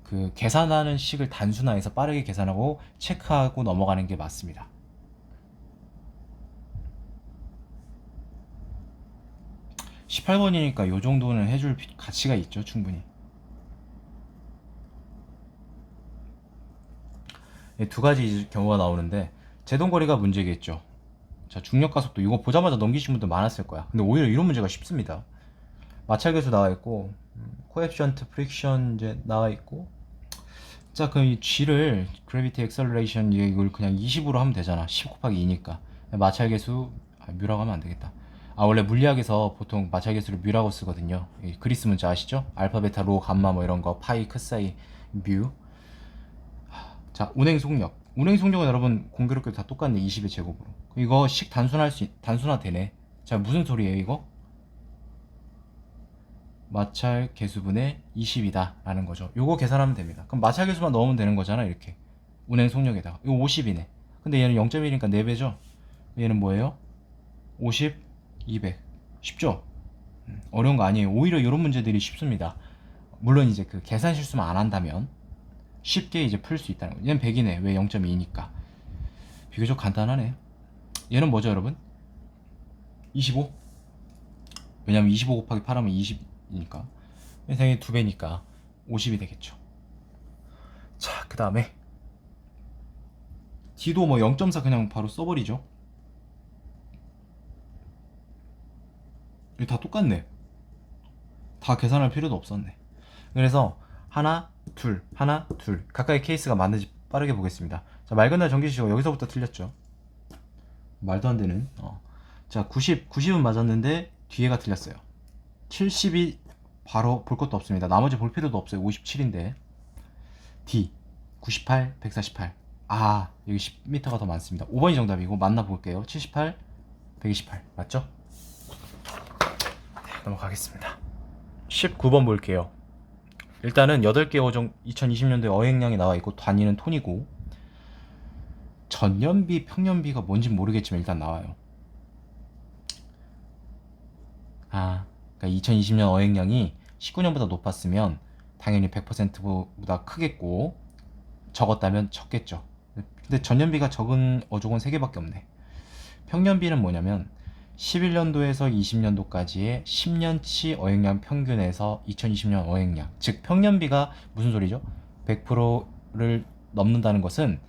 그 계산하는 식을 단순화해서 빠르게 계산하고 체크하고 넘어가는 게 맞습니다. (18번이니까) 요 정도는 해줄 가치가 있죠. 충분히. 두 가지 경우가 나오는데, 제동거리가 문제겠죠. 자, 중력과 속도 이거 보자마자 넘기신 분들 많았을 거야. 근데 오히려 이런 문제가 쉽습니다. 마찰계수 나와 있고 코에피션트 프릭션 이제 나와 있고, 자, 그럼 이 g를 gravity acceleration 이걸 그냥 20으로 하면 되잖아. 10 곱하기 2니까. 마찰계수 뮤라고 하면 안 되겠다. 원래 물리학에서 보통 마찰계수를 뮤라고 쓰거든요. 그리스 문자 아시죠? 알파, 베타, 로, 감마 뭐 이런 거, 파이, 크사이, 뮤. 자, 운행 속력. 운행 속력은 여러분 공교롭게도 다 똑같네. 20의 제곱으로. 이거 식 단순화 되네. 자, 무슨 소리예요, 이거? 마찰 계수분의 20이다 라는 거죠. 요거 계산하면 됩니다. 그럼 마찰 계수만 넣으면 되는 거잖아. 이렇게 운행 속력에다가 이거 50이네. 근데 얘는 0.1이니까 4배죠. 얘는 뭐예요? 50, 200. 쉽죠? 어려운 거 아니에요. 오히려 이런 문제들이 쉽습니다. 물론 이제 그 계산 실수만 안 한다면 쉽게 이제 풀 수 있다는 거예요. 얘는 100이네. 왜 0.2니까. 비교적 간단하네. 얘는 뭐죠, 여러분? 25. 왜냐면 25 곱하기 8하면 20이니까. 당연히 2배니까 50이 되겠죠. 자, 그 다음에 D도 뭐 0.4 그냥 바로 써버리죠. 이거 다 똑같네. 다 계산할 필요도 없었네. 그래서 하나, 둘, 하나, 둘 각각의 케이스가 맞는지 빠르게 보겠습니다. 자, 맑은 날 전기시고 여기서부터 틀렸죠. 말도 안 되는. 자, 90은 맞았는데 뒤에가 틀렸어요. 70이 바로 볼 것도 없습니다. 나머지 볼 필요도 없어요. 57인데 D 98, 148. 여기 10m가 더 많습니다. 5번이 정답이고 맞나 볼게요. 78, 128 맞죠? 네, 넘어가겠습니다. 19번 볼게요. 일단은 8개 어종 2020년도에 어획량이 나와 있고 단위는 톤이고 전년비, 평년비가 뭔지 모르겠지만 일단 나와요. 그러니까 2020년 어획량이 19년보다 높았으면 당연히 100%보다 크겠고 적었다면 적겠죠. 근데 전년비가 적은 어종은 3개밖에 없네. 평년비는 뭐냐면 11년도에서 20년도까지의 10년치 어획량 평균에서 2020년 어획량, 즉 평년비가 무슨 소리죠? 100%를 넘는다는 것은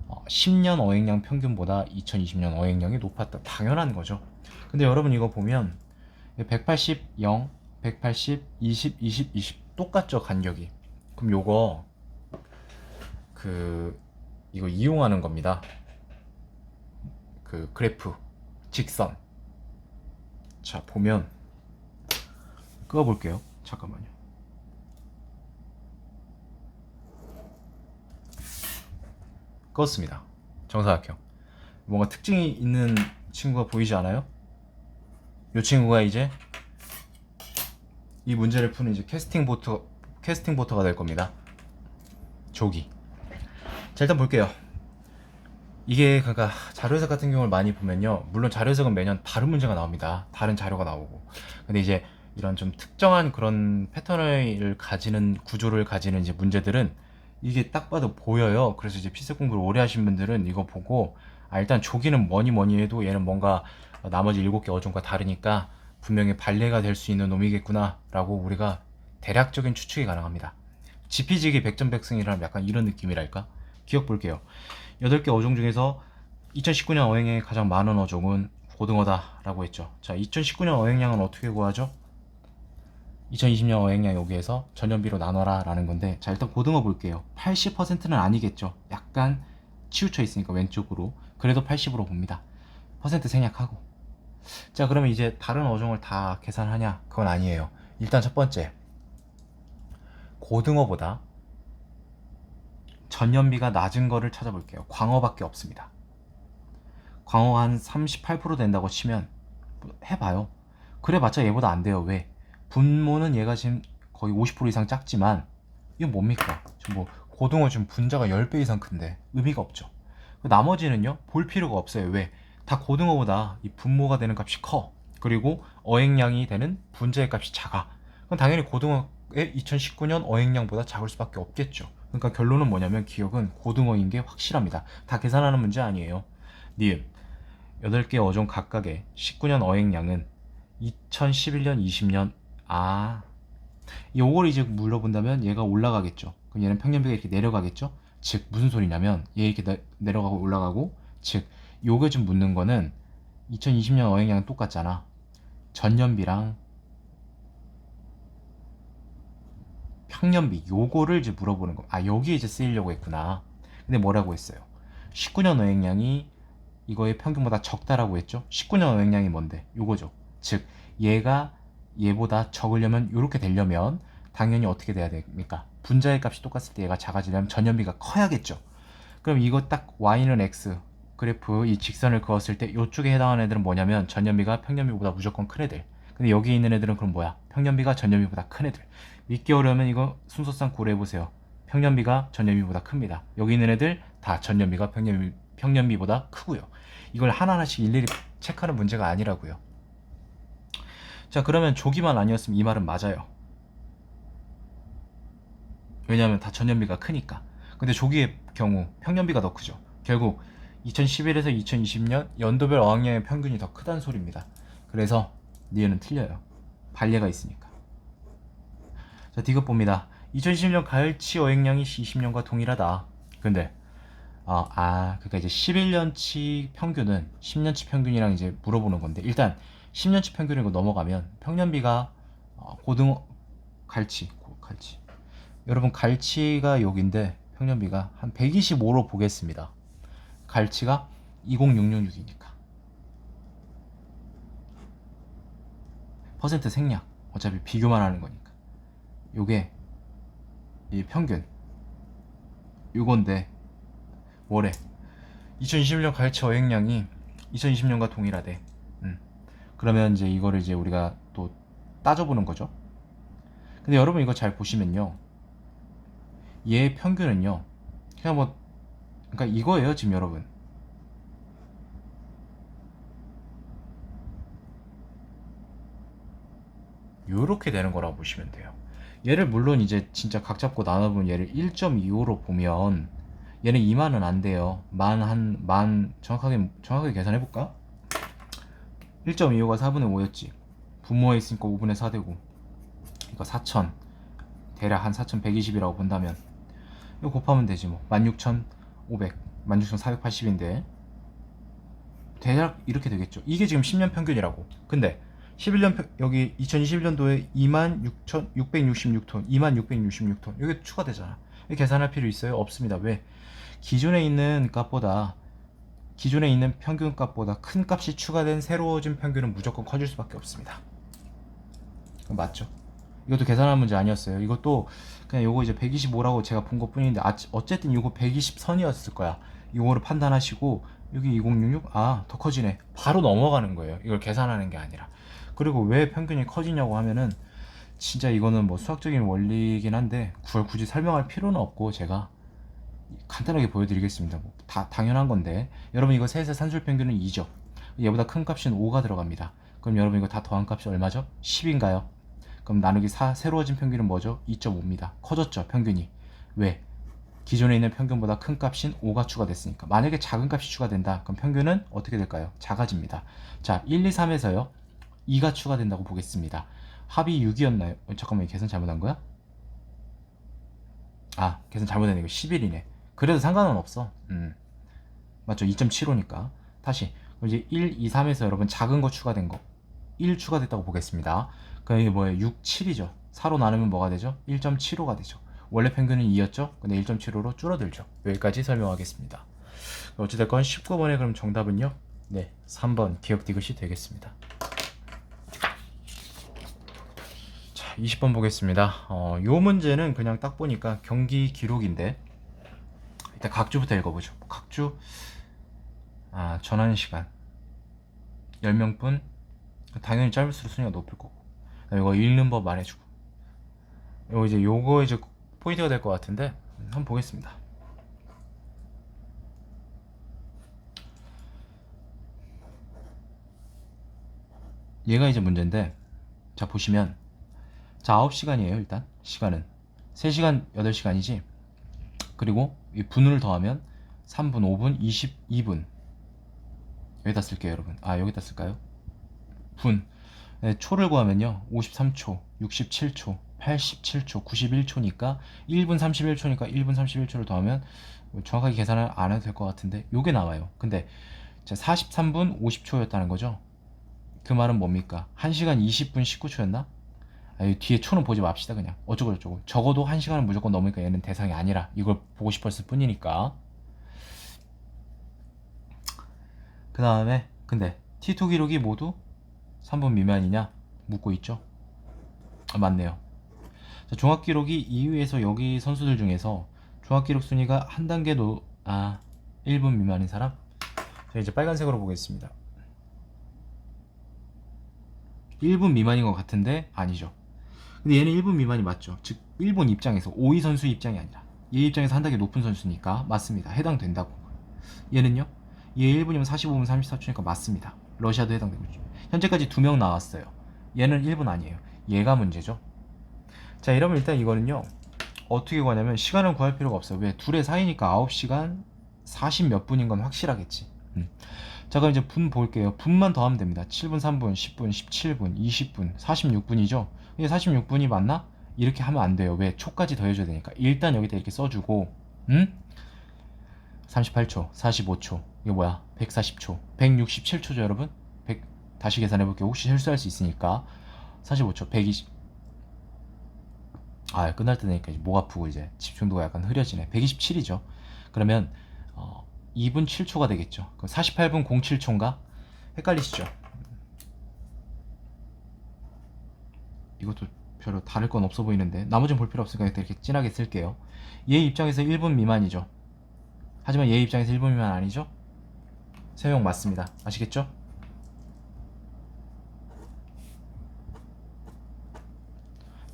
10년 어획량 평균보다 2020년 어획량이 높았다. 당연한 거죠. 근데 여러분 이거 보면 180, 0, 180, 20, 20, 20 똑같죠, 간격이. 그럼 요거 이거 이용하는 겁니다. 그 그래프 직선. 자, 보면 끄어볼게요. 잠깐만요. 껐습니다. 정사각형. 뭔가 특징이 있는 친구가 보이지 않아요? 이 친구가 이제 이 문제를 푸는 이제 캐스팅 보터가 될 겁니다. 조기. 자, 일단 볼게요. 이게 그러니까 자료 해석 같은 경우를 많이 보면요, 물론 자료 해석은 매년 다른 문제가 나옵니다. 다른 자료가 나오고. 근데 이제 이런 좀 특정한 그런 패턴을 가지는 구조를 가지는 이제 문제들은 이게 딱 봐도 보여요. 그래서 이제 필수 공부를 오래 하신 분들은 이거 보고 일단 조기는 뭐니 해도 얘는 뭔가 나머지 7개 어종과 다르니까 분명히 발레가 될 수 있는 놈이겠구나 라고 우리가 대략적인 추측이 가능합니다. 지피지기 백전백승이라는 약간 이런 느낌이랄까. 기억 볼게요. 8개 어종 중에서 2019년 어획량이 가장 많은 어종은 고등어다 라고 했죠. 자, 2019년 어획량은 어떻게 구하죠? 2020년 어획량 여기에서 전년비로 나눠라 라는 건데, 자, 일단 고등어 볼게요. 80%는 아니겠죠. 약간 치우쳐 있으니까 왼쪽으로. 그래도 80으로 봅니다. 퍼센트 생략하고. 자, 그러면 이제 다른 어종을 다 계산하냐? 그건 아니에요. 일단 첫 번째, 고등어보다 전년비가 낮은 거를 찾아볼게요. 광어밖에 없습니다. 광어 한 38% 된다고 치면 해봐요. 그래봤자 얘보다 안 돼요. 왜? 분모는 얘가 지금 거의 50% 이상 작지만 이건 뭡니까? 뭐 고등어 지금 분자가 10배 이상 큰데 의미가 없죠. 나머지는요, 볼 필요가 없어요. 왜? 다 고등어보다 이 분모가 되는 값이 커. 그리고 어획량이 되는 분자의 값이 작아. 그럼 당연히 고등어의 2019년 어획량보다 작을 수밖에 없겠죠. 그러니까 결론은 뭐냐면 기억은 고등어인 게 확실합니다. 다 계산하는 문제 아니에요. 니은 8개 어종 각각의 19년 어획량은 2011년, 20년 요걸 이제 물어본다면 얘가 올라가겠죠. 그럼 얘는 평년비가 이렇게 내려가겠죠. 즉 무슨 소리냐면 얘 이렇게 내려가고 올라가고, 즉 요게 좀 묻는 거는 2020년 어획량은 똑같잖아. 전년비랑 평년비 요거를 이제 물어보는 거. 아, 여기 이제 쓰이려고 했구나. 근데 뭐라고 했어요? 19년 어획량이 이거의 평균보다 적다라고 했죠. 19년 어획량이 뭔데? 요거죠. 즉 얘가 얘보다 적으려면 이렇게 되려면 당연히 어떻게 돼야 됩니까? 분자의 값이 똑같을 때 얘가 작아지려면 전연비가 커야겠죠. 그럼 이거 딱 y는 x 그래프 이 직선을 그었을 때 이쪽에 해당하는 애들은 뭐냐면 전연비가 평년비보다 무조건 큰 애들. 근데 여기 있는 애들은 그럼 뭐야? 평년비가 전년비보다 큰 애들. 믿기 어려우면 이거 순서상 고려해보세요. 평년비가 전년비보다 큽니다. 여기 있는 애들 다 전년비가 평년비보다 크고요. 이걸 하나하나씩 일일이 체크하는 문제가 아니라고요. 자, 그러면 조기만 아니었으면 이 말은 맞아요. 왜냐하면 다 전년비가 크니까. 근데 조기의 경우 평년비가 더 크죠. 결국 2011에서 2020년 연도별 어학량의 평균이 더 크다는 소리입니다. 그래서 니은은 틀려요. 반례가 있으니까. 자, 디귿 봅니다. 2020년 가을치 어획량이 20년과 동일하다. 근데 그러니까 이제 11년치 평균은 10년치 평균이랑 이제 물어보는 건데, 일단 10년치 평균이고 넘어가면 평년비가 고등어 갈치 여러분 갈치가 여기인데 평년비가 한 125로 보겠습니다. 갈치가 20666이니까 퍼센트 생략, 어차피 비교만 하는 거니까 요게 이 평균 요건데 뭐래? 2021년 갈치 어획량이 2020년과 동일하대. 그러면 이제 이거를 이제 우리가 또 따져보는 거죠. 근데 여러분 이거 잘 보시면요, 얘 평균은요 그냥 뭐 그러니까 이거예요 지금 여러분. 요렇게 되는 거라고 보시면 돼요. 얘를 물론 이제 진짜 각 잡고 나눠보면 얘를 1.25로 보면 얘는 2만은 안 돼요. 만 정확하게 계산해볼까? 1.25가 4분의 5였지. 분모에 있으니까 5분의 4 되고, 그러니까 4,000 대략 한 4,120이라고 본다면 이거 곱하면 되지 뭐. 16,500 16,480인데 대략 이렇게 되겠죠. 이게 지금 10년 평균이라고. 근데 11년 여기 2021년도에 26,666톤 26,666톤 여기 추가되잖아. 이거 계산할 필요 있어요? 없습니다. 왜? 기존에 있는 평균 값보다 큰 값이 추가된 새로워진 평균은 무조건 커질 수밖에 없습니다. 맞죠? 이것도 계산한 문제 아니었어요. 이것도 그냥 요거 이제 125라고 제가 본 것 뿐인데 어쨌든 요거 120선이었을 거야. 요거를 판단하시고 여기 2066 더 커지네 바로 넘어가는 거예요. 이걸 계산하는 게 아니라. 그리고 왜 평균이 커지냐고 하면은 진짜 이거는 뭐 수학적인 원리이긴 한데 그걸 굳이 설명할 필요는 없고 제가 간단하게 보여드리겠습니다. 뭐 다 당연한 건데, 여러분 이거 셋의 산술평균은 2죠. 얘보다 큰 값은 5가 들어갑니다. 그럼 여러분 이거 다 더한 값이 얼마죠? 10인가요? 그럼 나누기 4, 새로워진 평균은 뭐죠? 2.5입니다. 커졌죠 평균이. 왜? 기존에 있는 평균보다 큰 값인 5가 추가됐으니까. 만약에 작은 값이 추가된다 그럼 평균은 어떻게 될까요? 작아집니다. 자, 1, 2, 3에서요 2가 추가된다고 보겠습니다. 합이 6이었나요? 잠깐만, 계산 잘못한 거야? 계산 잘못했네. 이거 11이네 그래도 상관은 없어. 맞죠? 2.75니까. 다시 이제 1, 2, 3에서 여러분 작은 거 추가된 거 1 추가됐다고 보겠습니다. 그럼 이게 뭐예요? 6, 7이죠. 4로 나누면 뭐가 되죠? 1.75가 되죠. 원래 평균은 2였죠? 근데 1.75로 줄어들죠. 여기까지 설명하겠습니다. 어찌됐건 19번에 그럼 정답은요? 네, 3번 기억 디귿이 되겠습니다. 자, 20번 보겠습니다. 요 문제는 그냥 딱 보니까 경기 기록인데 일단 각주부터 읽어보죠. 각주 전하는 시간 10명분 당연히 짧을수록 순위가 높을 거고, 이거 읽는 법 말해주고, 요거 이제 포인트가 될 것 같은데 한번 보겠습니다. 얘가 이제 문제인데, 자 보시면, 자 9시간이에요. 일단 시간은 3시간 8시간이지. 그리고 이 분을 더하면 3분 5분 22분. 여기다 쓸게요 여러분. 여기다 쓸까요? 분. 네, 초를 구하면요 53초 67초 87초 91초니까 1분 31초니까 1분 31초를 더하면 정확하게 계산을 안 해도 될 것 같은데 요게 나와요. 근데 43분 50초였다는 거죠. 그 말은 뭡니까? 1시간 20분 19초였나? 이 뒤에 초는 보지 맙시다. 그냥 어쩌고 저쩌고. 적어도 1시간은 무조건 넘으니까 얘는 대상이 아니라 이걸 보고 싶었을 뿐이니까. 그 다음에 근데 T2 기록이 모두 3분 미만이냐 묻고 있죠. 맞네요. 자, 종합 기록이 2위에서 여기 선수들 중에서 종합 기록 순위가 한 단계 1분 미만인 사람. 자, 이제 빨간색으로 보겠습니다. 1분 미만인 것 같은데 아니죠. 근데 얘는 1분 미만이 맞죠. 즉 일본 입장에서 5위 선수 입장이 아니라 얘 입장에서 한 단계 높은 선수니까 맞습니다. 해당된다고. 얘는요? 얘 1분이면 45분 34초니까 맞습니다. 러시아도 해당되고 있죠. 현재까지 2명 나왔어요. 얘는 1분 아니에요. 얘가 문제죠. 자, 이러면 일단 이거는요 어떻게 구하냐면 시간을 구할 필요가 없어요. 왜? 둘의 사이니까 9시간 40 몇 분인 건 확실하겠지. 자, 그럼 이제 분 볼게요. 분만 더하면 됩니다. 7분, 3분, 10분, 17분, 20분, 46분이죠. 이게 46분이 맞나? 이렇게 하면 안 돼요. 왜? 초까지 더해줘야 되니까. 일단 여기다 이렇게 써주고 38초, 45초, 이거 뭐야? 140초, 167초죠 여러분? 다시 계산해볼게요. 혹시 실수할 수 있으니까. 45초, 120. 끝날 때 되니까 목 아프고 이제 집중도가 약간 흐려지네. 127이죠. 그러면 2분 7초가 되겠죠. 그럼 48분 07초인가? 헷갈리시죠? 이것도 별로 다를 건 없어 보이는데 나머지는 볼 필요 없으니까 이렇게 진하게 쓸게요. 얘 입장에서 1분 미만이죠. 하지만 얘 입장에서 1분 미만 아니죠? 세명 맞습니다. 아시겠죠?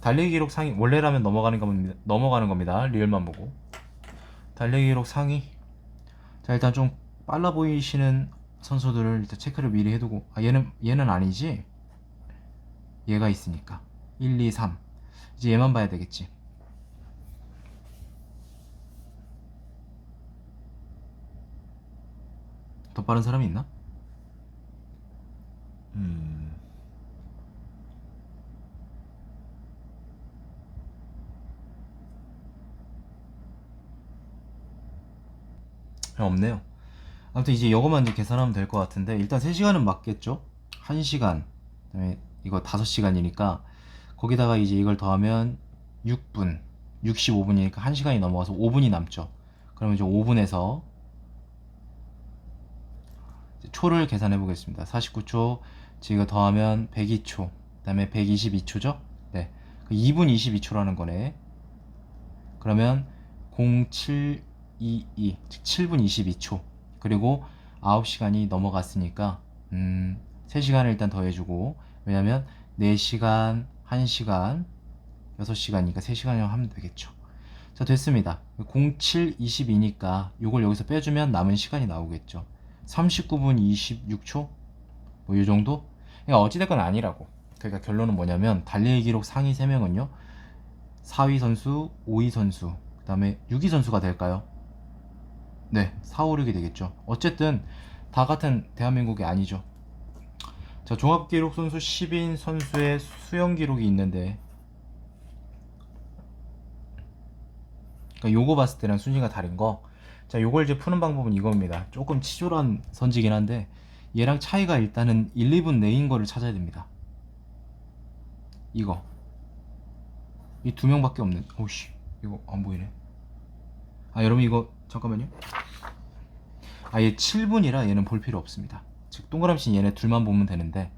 달리기 기록 상위 원래라면 넘어가는 겁니다. 리얼만 보고. 달리기 기록 상위. 자, 일단 좀 빨라 보이시는 선수들을 일단 체크를 미리 해두고. 얘는 아니지. 얘가 있으니까 1, 2, 3. 이제 얘만 봐야 되겠지. 더 빠른 사람이 있나? 없네요. 아무튼 이제 이거만 이제 계산하면 될 것 같은데 일단 3시간은 맞겠죠? 1시간 그다음에 이거 5시간이니까 거기다가 이제 이걸 더하면 6분 65분이니까 1시간이 넘어가서 5분이 남죠. 그러면 이제 5분에서 초를 계산해 보겠습니다. 49초 이거 더하면 102초 그 다음에 122초죠? 네, 2분 22초라는 거네. 그러면 0722 즉 7분 22초 그리고 9시간이 넘어갔으니까 3시간을 일단 더해주고 왜냐면 4시간 1시간 6시간이니까 3시간이라고 하면 되겠죠. 자, 됐습니다. 0722니까 이걸 여기서 빼주면 남은 시간이 나오겠죠. 39분 26초 뭐 이 정도? 그러니까 어찌됐건 아니라고. 그러니까 결론은 뭐냐면 달리기 기록 상위 3명은요 4위 선수, 5위 선수, 그 다음에 6위 선수가 될까요? 네, 4, 5, 6이 되겠죠. 어쨌든 다 같은 대한민국이 아니죠. 자, 종합기록 선수 10인 선수의 수영 기록이 있는데 그러니까 요거 봤을 때랑 순위가 다른 거. 자, 요걸 이제 푸는 방법은 이겁니다. 조금 치졸한 선지긴 한데 얘랑 차이가 일단은 1, 2분 내인 거를 찾아야 됩니다. 이거 이 2명밖에 없는. 오씨, 이거 안 보이네. 여러분 이거 잠깐만요. 얘 7분이라 얘는 볼 필요 없습니다. 즉 동그라미 얘네 둘만 보면 되는데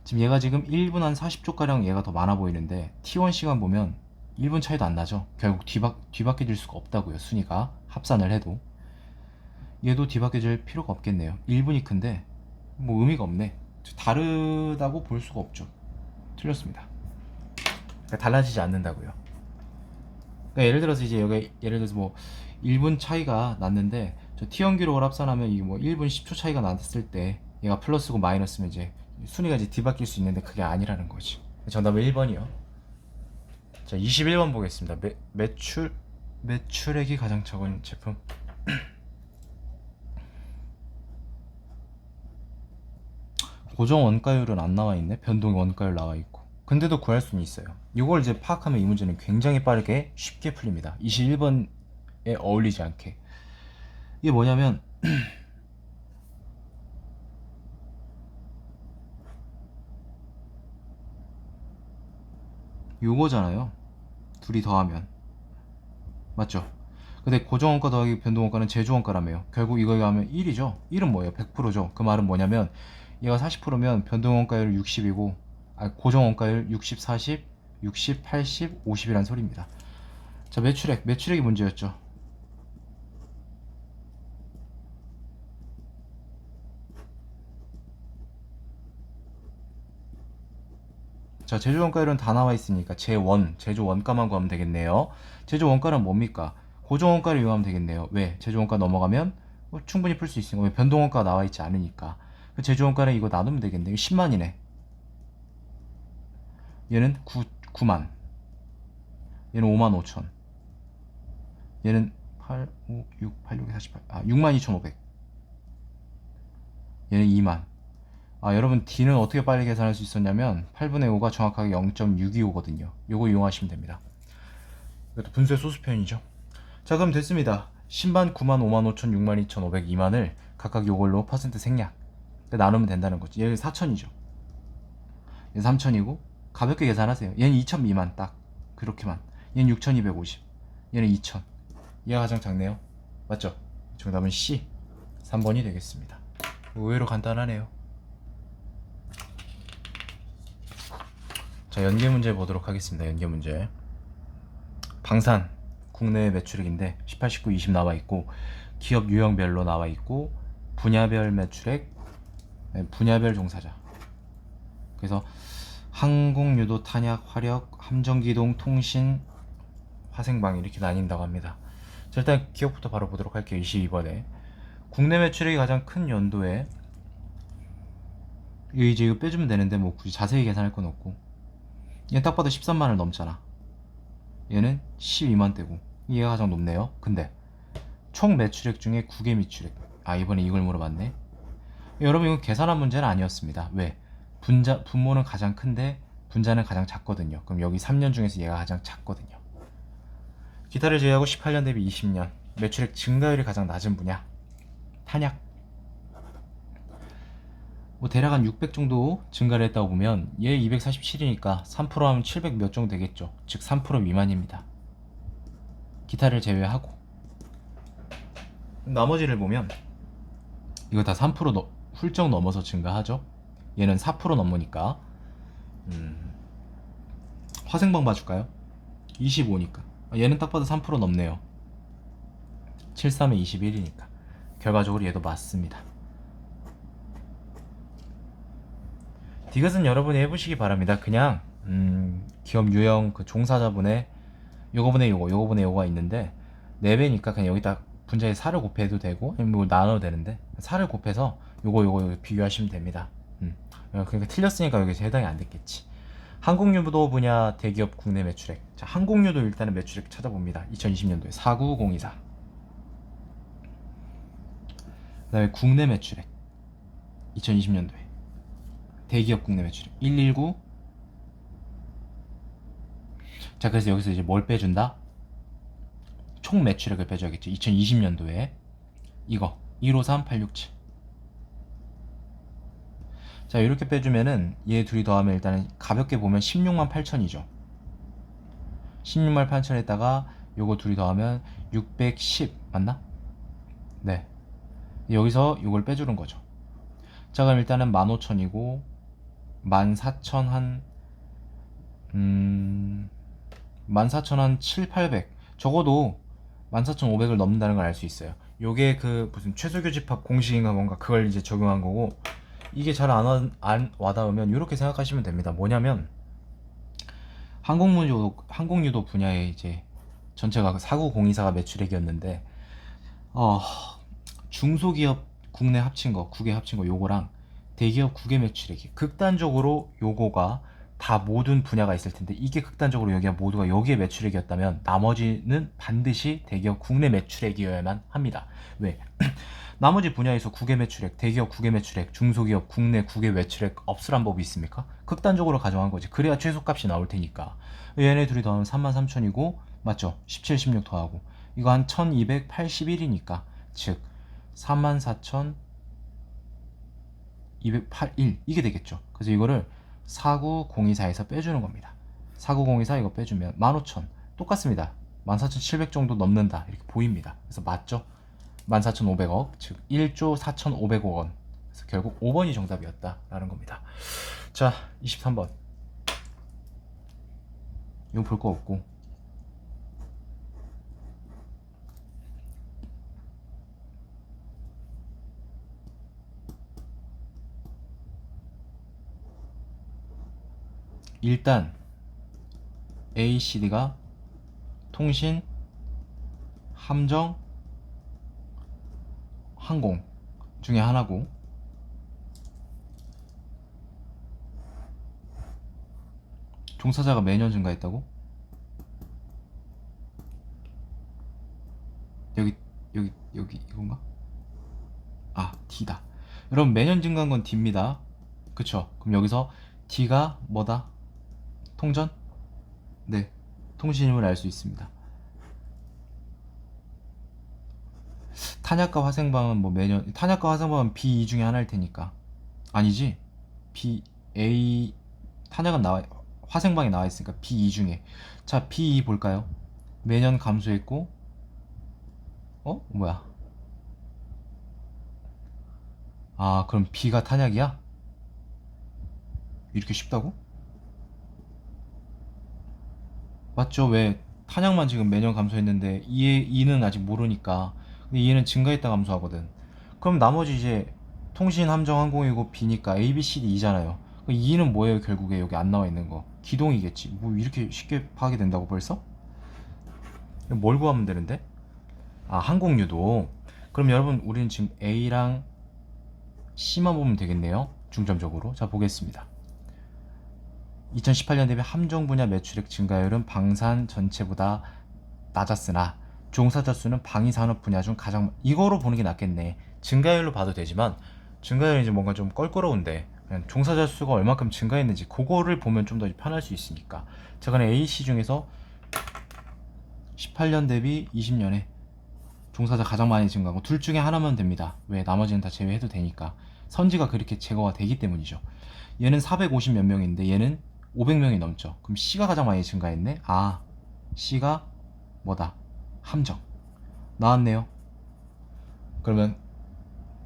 지금 얘가 지금 1분 한 40초가량 얘가 더 많아 보이는데 T1 시간 보면 1분 차이도 안 나죠. 결국 뒤바뀌질 수가 없다고요. 순위가 합산을 해도 얘도 뒤바뀌질 필요가 없겠네요. 1분이 큰데 뭐 의미가 없네. 다르다고 볼 수가 없죠. 틀렸습니다. 그러니까 달라지지 않는다고요. 그러니까 예를 들어서 이제 여기 예를 들어서 뭐 1분 차이가 났는데 저 T1 기록을 합산하면 이게 뭐 1분 10초 차이가 났을 때 얘가 플러스고 마이너스면 이제 순위가 이제 뒤바뀔 수 있는데 그게 아니라는 거지. 정답은 1번이요. 자, 21번 보겠습니다. 매출액이 가장 적은 제품. 고정 원가율은 안 나와 있네. 변동 원가율 나와 있고. 근데도 구할 수는 있어요. 이걸 이제 파악하면 이 문제는 굉장히 빠르게 쉽게 풀립니다. 21번에 어울리지 않게. 이게 뭐냐면 요거잖아요. 둘이 더하면. 맞죠? 근데 고정원가 더하기 변동원가는 제조원가라며요. 결국 이거 하면 1이죠. 1은 뭐예요? 100%죠. 그 말은 뭐냐면 얘가 40%면 변동원가율 60이고 고정원가율 60, 40, 60, 80, 50이란 소리입니다. 자, 매출액이 문제였죠. 자, 제조원가율은 다 나와 있으니까 제조 원가만 구하면 되겠네요. 제조 원가는 뭡니까? 고정원가를 이용하면 되겠네요. 왜? 제조 원가 넘어가면 충분히 풀 수 있으니까. 왜? 변동원가가 나와 있지 않으니까. 그 제조 원가는 이거 나누면 되겠네요. 10만이네. 얘는 9만. 얘는 5만 5천. 얘는 8, 5, 6, 8, 6, 48. 6만 2,500. 얘는 2만. 여러분 D는 어떻게 빨리 계산할 수 있었냐면 8분의 5가 정확하게 0.625거든요. 요거 이용하시면 됩니다. 이것도 분수의 소수편이죠. 자, 그럼 됐습니다. 10만, 9만, 5만 5천, 6만 2,500, 2만을 각각 요걸로 퍼센트 생략 나누면 된다는 거지. 얘는 4천이죠. 얘는 3천이고 가볍게 계산하세요. 얘는 2천 미만 딱 그렇게만. 얘는 6,250. 얘는 2천. 얘가 가장 작네요. 맞죠? 정답은 C 3번이 되겠습니다. 의외로 간단하네요. 자, 연계 문제 보도록 하겠습니다. 연계 문제. 방산 국내 매출액인데 18, 19, 20 나와 있고 기업 유형별로 나와 있고 분야별 매출액, 분야별 종사자. 그래서 항공, 유도, 탄약, 화력, 함정기동, 통신, 화생방 이렇게 나뉜다고 합니다. 자, 일단 기업부터 바로 보도록 할게요. 22번에 국내 매출액이 가장 큰 연도에 이거 빼주면 되는데 뭐 굳이 자세히 계산할 건 없고, 얘는 딱 봐도 13만을 넘잖아. 얘는 12만 대고 얘가 가장 높네요. 근데 총 매출액 중에 국외 매출액, 이번에 이걸 물어봤네. 여러분 이건 계산한 문제는 아니었습니다. 왜? 분모는 가장 큰데 분자는 가장 작거든요. 그럼 여기 3년 중에서 얘가 가장 작거든요. 기타를 제외하고 18년 대비 20년 매출액 증가율이 가장 낮은 분야 탄약. 뭐 대략 한 600 정도 증가를 했다고 보면 얘 247이니까 3% 하면 700 몇 정도 되겠죠. 즉 3% 미만입니다. 기타를 제외하고. 나머지를 보면 이거 다 3% 훌쩍 넘어서 증가하죠. 얘는 4% 넘으니까 화생방 봐줄까요? 25니까 얘는 딱 봐도 3% 넘네요. 73에 21이니까 결과적으로 얘도 맞습니다. 디귿은 여러분이 해보시기 바랍니다. 그냥 기업 유형 그 종사자분의 요거분의 요거분의 요거가 있는데 4배니까 그냥 여기다 분자에 4를 곱해도 되고 뭐 나눠도 되는데 4를 곱해서 요거 비교하시면 됩니다. 그러니까 틀렸으니까 여기서 해당이 안 됐겠지. 항공유도 분야 대기업 국내 매출액. 자, 항공유도 일단은 매출액 찾아봅니다. 2020년도에 49024. 그 다음에 국내 매출액 2020년도에 대기업 국내 매출액 119. 자, 그래서 여기서 이제 뭘 빼준다? 총 매출액을 빼줘야겠죠. 2020년도에 이거 153867. 자, 이렇게 빼주면은 얘 둘이 더하면 일단은 가볍게 보면 16만 8천이죠. 16만 8천에다가 요거 둘이 더하면 610 맞나? 네. 여기서 요걸 빼주는 거죠. 자, 그럼 일단은 15,000이고 14,000 한 14,000 한 7, 800 적어도 14,500을 넘는다는 걸 알 수 있어요. 요게 그 무슨 최소교집합 공식인가 뭔가 그걸 이제 적용한 거고, 이게 잘 안 와닿으면 이렇게 생각하시면 됩니다. 뭐냐면 항공유도 분야에 이제 전체가 49024가 매출액이었는데 중소기업 국내 합친 거, 국외 합친 거 요거랑 대기업 국외 매출액이 극단적으로 요거가 다 모든 분야가 있을 텐데 이게 극단적으로 여기가 모두가 여기에 매출액이었다면 나머지는 반드시 대기업 국내 매출액이어야만 합니다. 왜? 나머지 분야에서 국외 매출액, 대기업 국외 매출액, 중소기업 국내 국외 매출액 없으란 법이 있습니까? 극단적으로 가정한 거지. 그래야 최소값이 나올 테니까. 얘네 둘이 더하면 33,000이고 맞죠? 17, 16 더하고 이거 한 1281이니까 즉 34,281 이게 되겠죠. 그래서 이거를 49024에서 빼주는 겁니다. 4902 이거 빼주면 15,000 똑같습니다. 14,700 정도 넘는다 이렇게 보입니다. 그래서 맞죠? 14,500억 즉 1조 4,500억 원. 그래서 결국 5번이 정답이었다라는 겁니다. 자 23번 이거 볼 거 없고 일단 ACD가 통신, 함정, 항공 중에 하나고 종사자가 매년 증가했다고? 여기 이건가? 아 D다. 여러분 매년 증가한 건 D입니다. 그쵸? 그럼 여기서 D가 뭐다? 통전? 네, 통신임을 알 수 있습니다. 탄약과 화생방은 뭐 매년 탄약과 화생방은 B2 중에 하나일 테니까 아니지 B A 탄약은 나와 화생방이 나와 있으니까 B2 중에 자 B2 볼까요? 매년 감소했고 뭐야 아 그럼 B가 탄약이야? 이렇게 쉽다고? 맞죠? 왜 탄약만 지금 매년 감소했는데 E는 아직 모르니까 근데 E는 증가했다 감소하거든. 그럼 나머지 이제 통신, 함정, 항공이고 B니까 A, B, C, D, E잖아요. E는 뭐예요? 결국에 여기 안 나와 있는 거 기동이겠지. 뭐 이렇게 쉽게 파악이 된다고 벌써? 뭘 구하면 되는데? 아 항공유도. 그럼 여러분 우리는 지금 A랑 C만 보면 되겠네요. 중점적으로. 자 보겠습니다. 2018년 대비 함정 분야 매출액 증가율은 방산 전체보다 낮았으나 종사자 수는 방위 산업 분야 중 가장 이거로 보는 게 낫겠네. 증가율로 봐도 되지만 증가율이 이제 뭔가 좀 껄끄러운데 그냥 종사자 수가 얼마큼 증가했는지 그거를 보면 좀 더 편할 수 있으니까 제가 AC 중에서 18년 대비 20년에 종사자 가장 많이 증가한 거 둘 중에 하나면 됩니다. 왜 나머지는 다 제외해도 되니까 선지가 그렇게 제거가 되기 때문이죠. 얘는 450 몇 명인데 얘는 500명이 넘죠. 그럼 C가 가장 많이 증가했네. 아 C가 뭐다? 함정 나왔네요. 그러면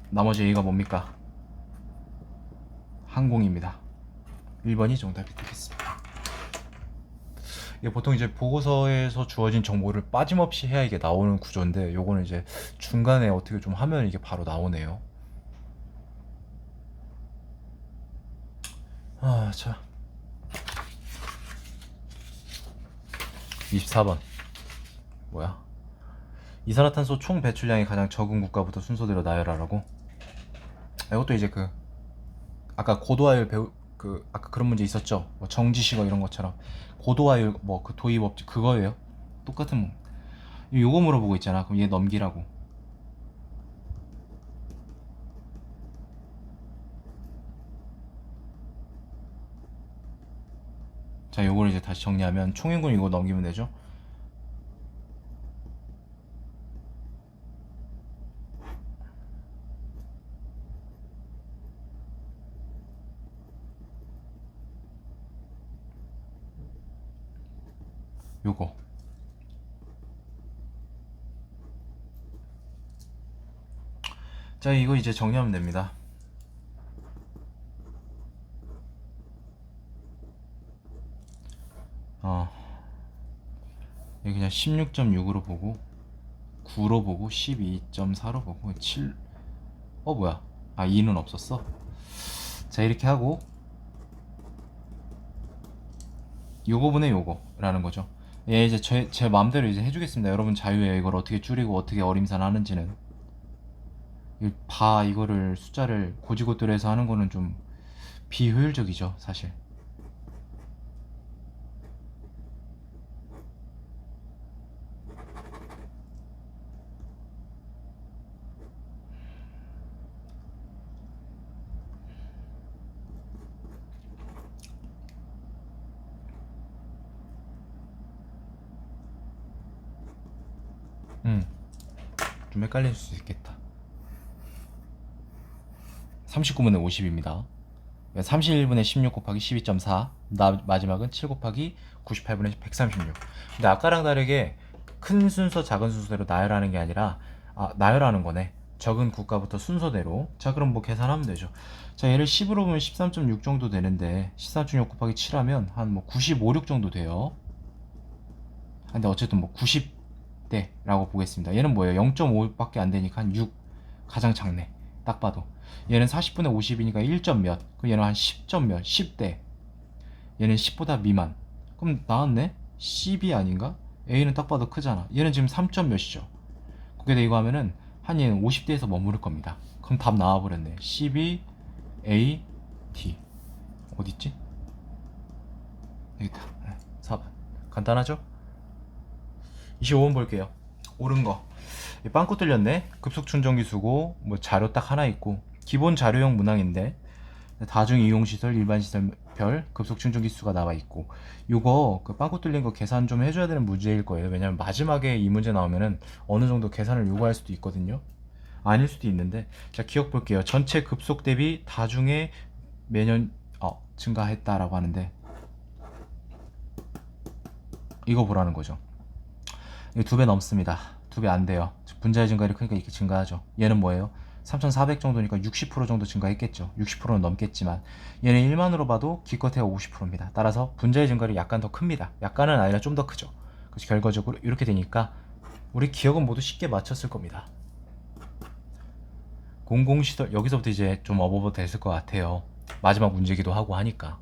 나머지 A가 뭡니까? 항공입니다. 1번이 정답이 되겠습니다. 이게 보통 이제 보고서에서 주어진 정보를 빠짐없이 해야 이게 나오는 구조인데 요거는 이제 중간에 어떻게 좀 하면 이게 바로 나오네요. 자 24번 뭐야? 이산화탄소 총 배출량이 가장 적은 국가부터 순서대로 나열하라고? 이것도 이제 그 아까 고도화율 배우 아까 그런 문제 있었죠? 뭐 정지식어 이런 것처럼 고도화율 뭐 그 도입 업체 그거예요. 똑같은 뭐 요거 물어보고 있잖아. 그럼 얘 넘기라고. 자 요걸 이제 다시 정리하면 총인군 이거 넘기면 되죠. 요거 자 이거 이제 정리하면 됩니다. 여기 그냥 16.6으로 보고 9로 보고 12.4로 보고 7 뭐야 2는 없었어. 자 이렇게 하고 요거분의 요거라는 거죠. 예 이제 제 마음대로 이제 해주겠습니다. 여러분 자유예요. 이걸 어떻게 줄이고 어떻게 어림산 하는지는 이거를 숫자를 고지고대로해서 하는 거는 좀 비효율적이죠 사실. 좀 헷갈릴 수 있겠다. 39분의 50입니다. 31분의 16 곱하기 12.4, 마지막은 7 곱하기 98분의 136. 근데 아까랑 다르게 큰 순서 작은 순서대로 나열하는 게 아니라 나열하는 거네. 적은 국가부터 순서대로. 자, 그럼 뭐 계산하면 되죠. 자, 얘를 10으로 보면 13.6 정도 되는데 13.6 곱하기 7하면 한 뭐 95, 6 정도 돼요. 근데 어쨌든 뭐 90대라고 보겠습니다. 얘는 뭐예요? 0.5밖에 안 되니까 한 6. 가장 작네. 딱 봐도. 얘는 40분의 50이니까 1점 몇. 그럼 얘는 한 10점 몇. 10대. 얘는 10보다 미만. 그럼 나왔네? 10이 아닌가? A는 딱 봐도 크잖아. 얘는 지금 3점 몇이죠. 거기다 이거 하면은 한 얘는 50대에서 머무를 겁니다. 그럼 답 나와버렸네. 12 A D. 어딨지? 여기다. 4번. 간단하죠? 25번 볼게요. 옳은 거. 빵꾸 뚫렸네. 급속충전기수고 뭐 자료 딱 하나 있고 기본 자료형 문항인데 다중 이용시설 일반시설별 급속충전기수가 나와 있고 요거 그 빵꾸 뚫린 거 계산 좀 해줘야 되는 문제일 거예요. 왜냐면 마지막에 이 문제 나오면은 어느 정도 계산을 요구할 수도 있거든요. 아닐 수도 있는데. 자, 기억 볼게요. 전체 급속 대비 다중에 매년 증가했다라고 하는데 이거 보라는 거죠. 이거 2배 넘습니다. 2배 안 돼요. 분자의 증가율이 크니까 이렇게 증가하죠. 얘는 뭐예요? 3,400 정도니까 60% 정도 증가했겠죠. 60%는 넘겠지만 얘는 1만으로 봐도 기껏해야 50%입니다. 따라서 분자의 증가율이 약간 더 큽니다. 약간은 아니라 좀 더 크죠. 그래서 결과적으로 이렇게 되니까 우리 기억은 모두 쉽게 맞췄을 겁니다. 공공시설, 여기서부터 이제 좀 어버버 됐을 것 같아요. 마지막 문제기도 하고 하니까.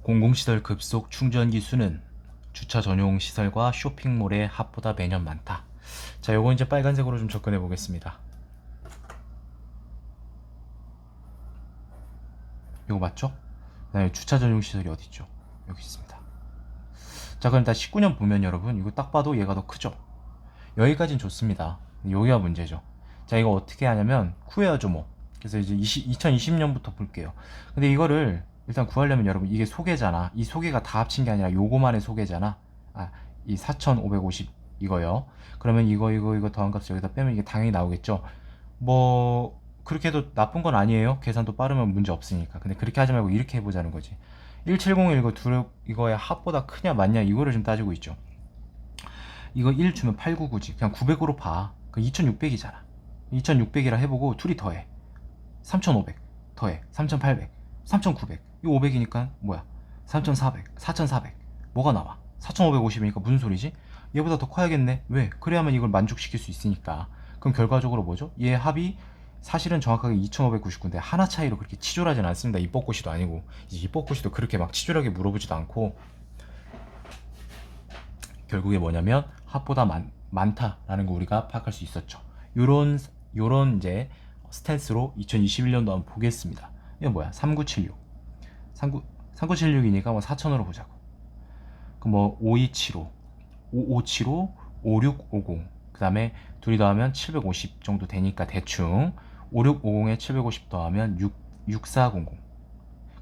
공공시설 급속 충전기 수는 주차 전용 시설과 쇼핑몰의 합보다 매년 많다. 자, 요거 이제 빨간색으로 좀 접근해 보겠습니다. 요거 맞죠? 그다음에 주차 전용 시설이 어디 있죠? 여기 있습니다. 자, 그럼 일단 19년 보면 여러분 이거 딱 봐도 얘가 더 크죠? 여기까지는 좋습니다. 여기가 문제죠. 자, 이거 어떻게 하냐면 구해야죠 뭐. 그래서 이제 2020년부터 볼게요. 근데 이거를 일단 구하려면 여러분 이게 소개잖아. 이 소개가 다 합친 게 아니라 요거만의 소개잖아. 이 4550 이거요. 그러면 이거 더한 값을 여기다 빼면 이게 당연히 나오겠죠. 뭐 그렇게 해도 나쁜 건 아니에요. 계산도 빠르면 문제 없으니까. 근데 그렇게 하지 말고 이렇게 해보자는 거지. 1701 이거의 합보다 크냐 맞냐 이거를 좀 따지고 있죠. 이거 1 주면 899지. 그냥 900으로 봐. 그 2600이잖아. 2600이라 해보고 둘이 더해. 3500 더해. 3800 3900 이거 500이니까 뭐야? 3400 4400 뭐가 나와? 4550이니까 무슨 소리지? 얘보다 더 커야겠네. 왜? 그래야만 이걸 만족시킬 수 있으니까. 그럼 결과적으로 뭐죠? 얘 합이 사실은 정확하게 2599인데 하나 차이로 그렇게 치졸하진 않습니다. 입법고시도 아니고. 이제 입법고시도 그렇게 막 치졸하게 물어보지도 않고 결국에 뭐냐면 합보다 많다라는 거 우리가 파악할 수 있었죠. 요런 이제 스탠스로 2021년도 한번 보겠습니다. 이거 뭐야? 3976 3976이니까 뭐 4000으로 보자고. 그럼 뭐 5275 5575 5650 그 다음에 둘이 더하면 750 정도 되니까 대충 5650에 750 더하면 6400.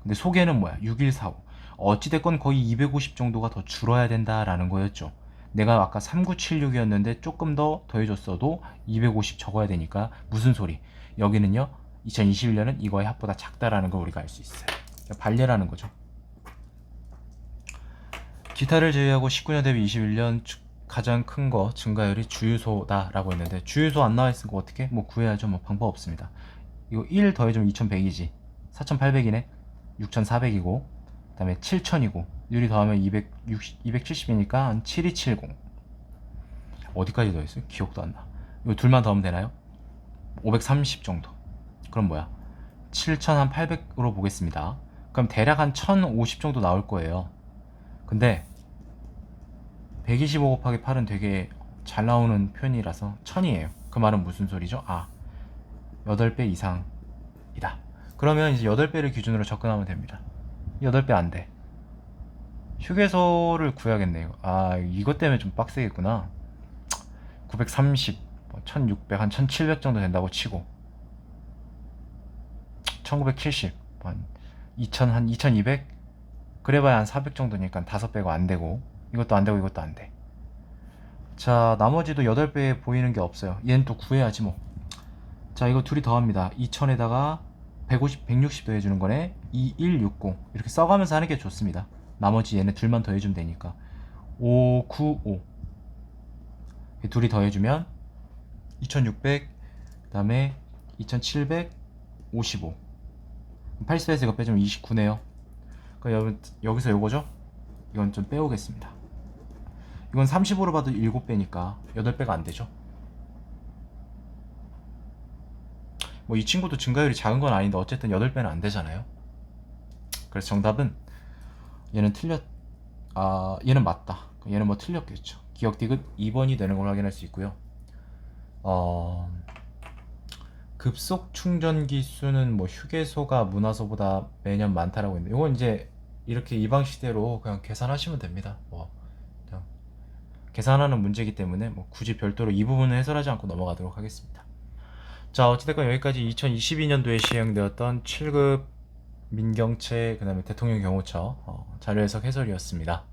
근데 소개는 뭐야? 6145. 어찌됐건 거의 250 정도가 더 줄어야 된다라는 거였죠. 내가 아까 3976이었는데 조금 더 더해줬어도 250 적어야 되니까 무슨 소리? 여기는요 2021년은 이거의 합보다 작다라는 걸 우리가 알 수 있어요. 반례라는 거죠. 기타를 제외하고 19년 대비 21년 가장 큰 거 증가율이 주유소다 라고 했는데 주유소 안 나와 있으니까 어떻게? 뭐 구해야죠. 뭐 방법 없습니다. 이거 1 더해주면 2100이지 4800이네 6400이고 그 다음에 7000이고 유리 더하면 270이니까 한 7270. 어디까지 더했어요? 기억도 안 나. 이거 둘만 더하면 되나요? 530 정도. 그럼 뭐야? 7800으로 보겠습니다. 그럼 대략 한 1050 정도 나올 거예요. 근데 125 곱하기 8은 되게 잘 나오는 표현이라서 1000이에요. 그 말은 무슨 소리죠? 8배 이상이다. 그러면 이제 8배를 기준으로 접근하면 됩니다. 8배 안 돼. 휴게소를 구해야겠네요. 이것 때문에 좀 빡세겠구나. 930, 1600, 한 1700 정도 된다고 치고 1970, 한 2000, 한 2200? 그래봐야 한 400 정도니까 5배가 안 되고 이것도 안 되고 이것도 안 돼. 자, 나머지도 8배에 보이는 게 없어요. 얘는 또 구해야지 뭐. 자, 이거 둘이 더합니다. 2000에다가 150, 160도 해주는 거네. 2160 이렇게 써가면서 하는 게 좋습니다. 나머지 얘네 둘만 더 해주면 되니까 595 둘이 더 해주면 2600, 그 다음에 2755. 80에서 이거 빼주면 29네요. 그러니까 여기서 요거죠? 이건 좀 빼오겠습니다. 이건 35로 봐도 7배니까 8배가 안 되죠. 뭐 이 친구도 증가율이 작은 건 아닌데 어쨌든 8배는 안 되잖아요. 그래서 정답은 얘는 얘는 맞다. 얘는 뭐 틀렸겠죠. 기억 디귿 2번이 되는 걸 확인할 수 있고요. 급속 충전기 수는 뭐 휴게소가 문화소보다 매년 많다라고 했는데 이건 이제 이렇게 이 방식대로 그냥 계산하시면 됩니다. 뭐 그냥 계산하는 문제이기 때문에 뭐 굳이 별도로 이 부분을 해설하지 않고 넘어가도록 하겠습니다. 자, 어찌됐건 여기까지 2022년도에 시행되었던 7급 민경채 그 다음에 대통령 경호처 자료 해석 해설이었습니다.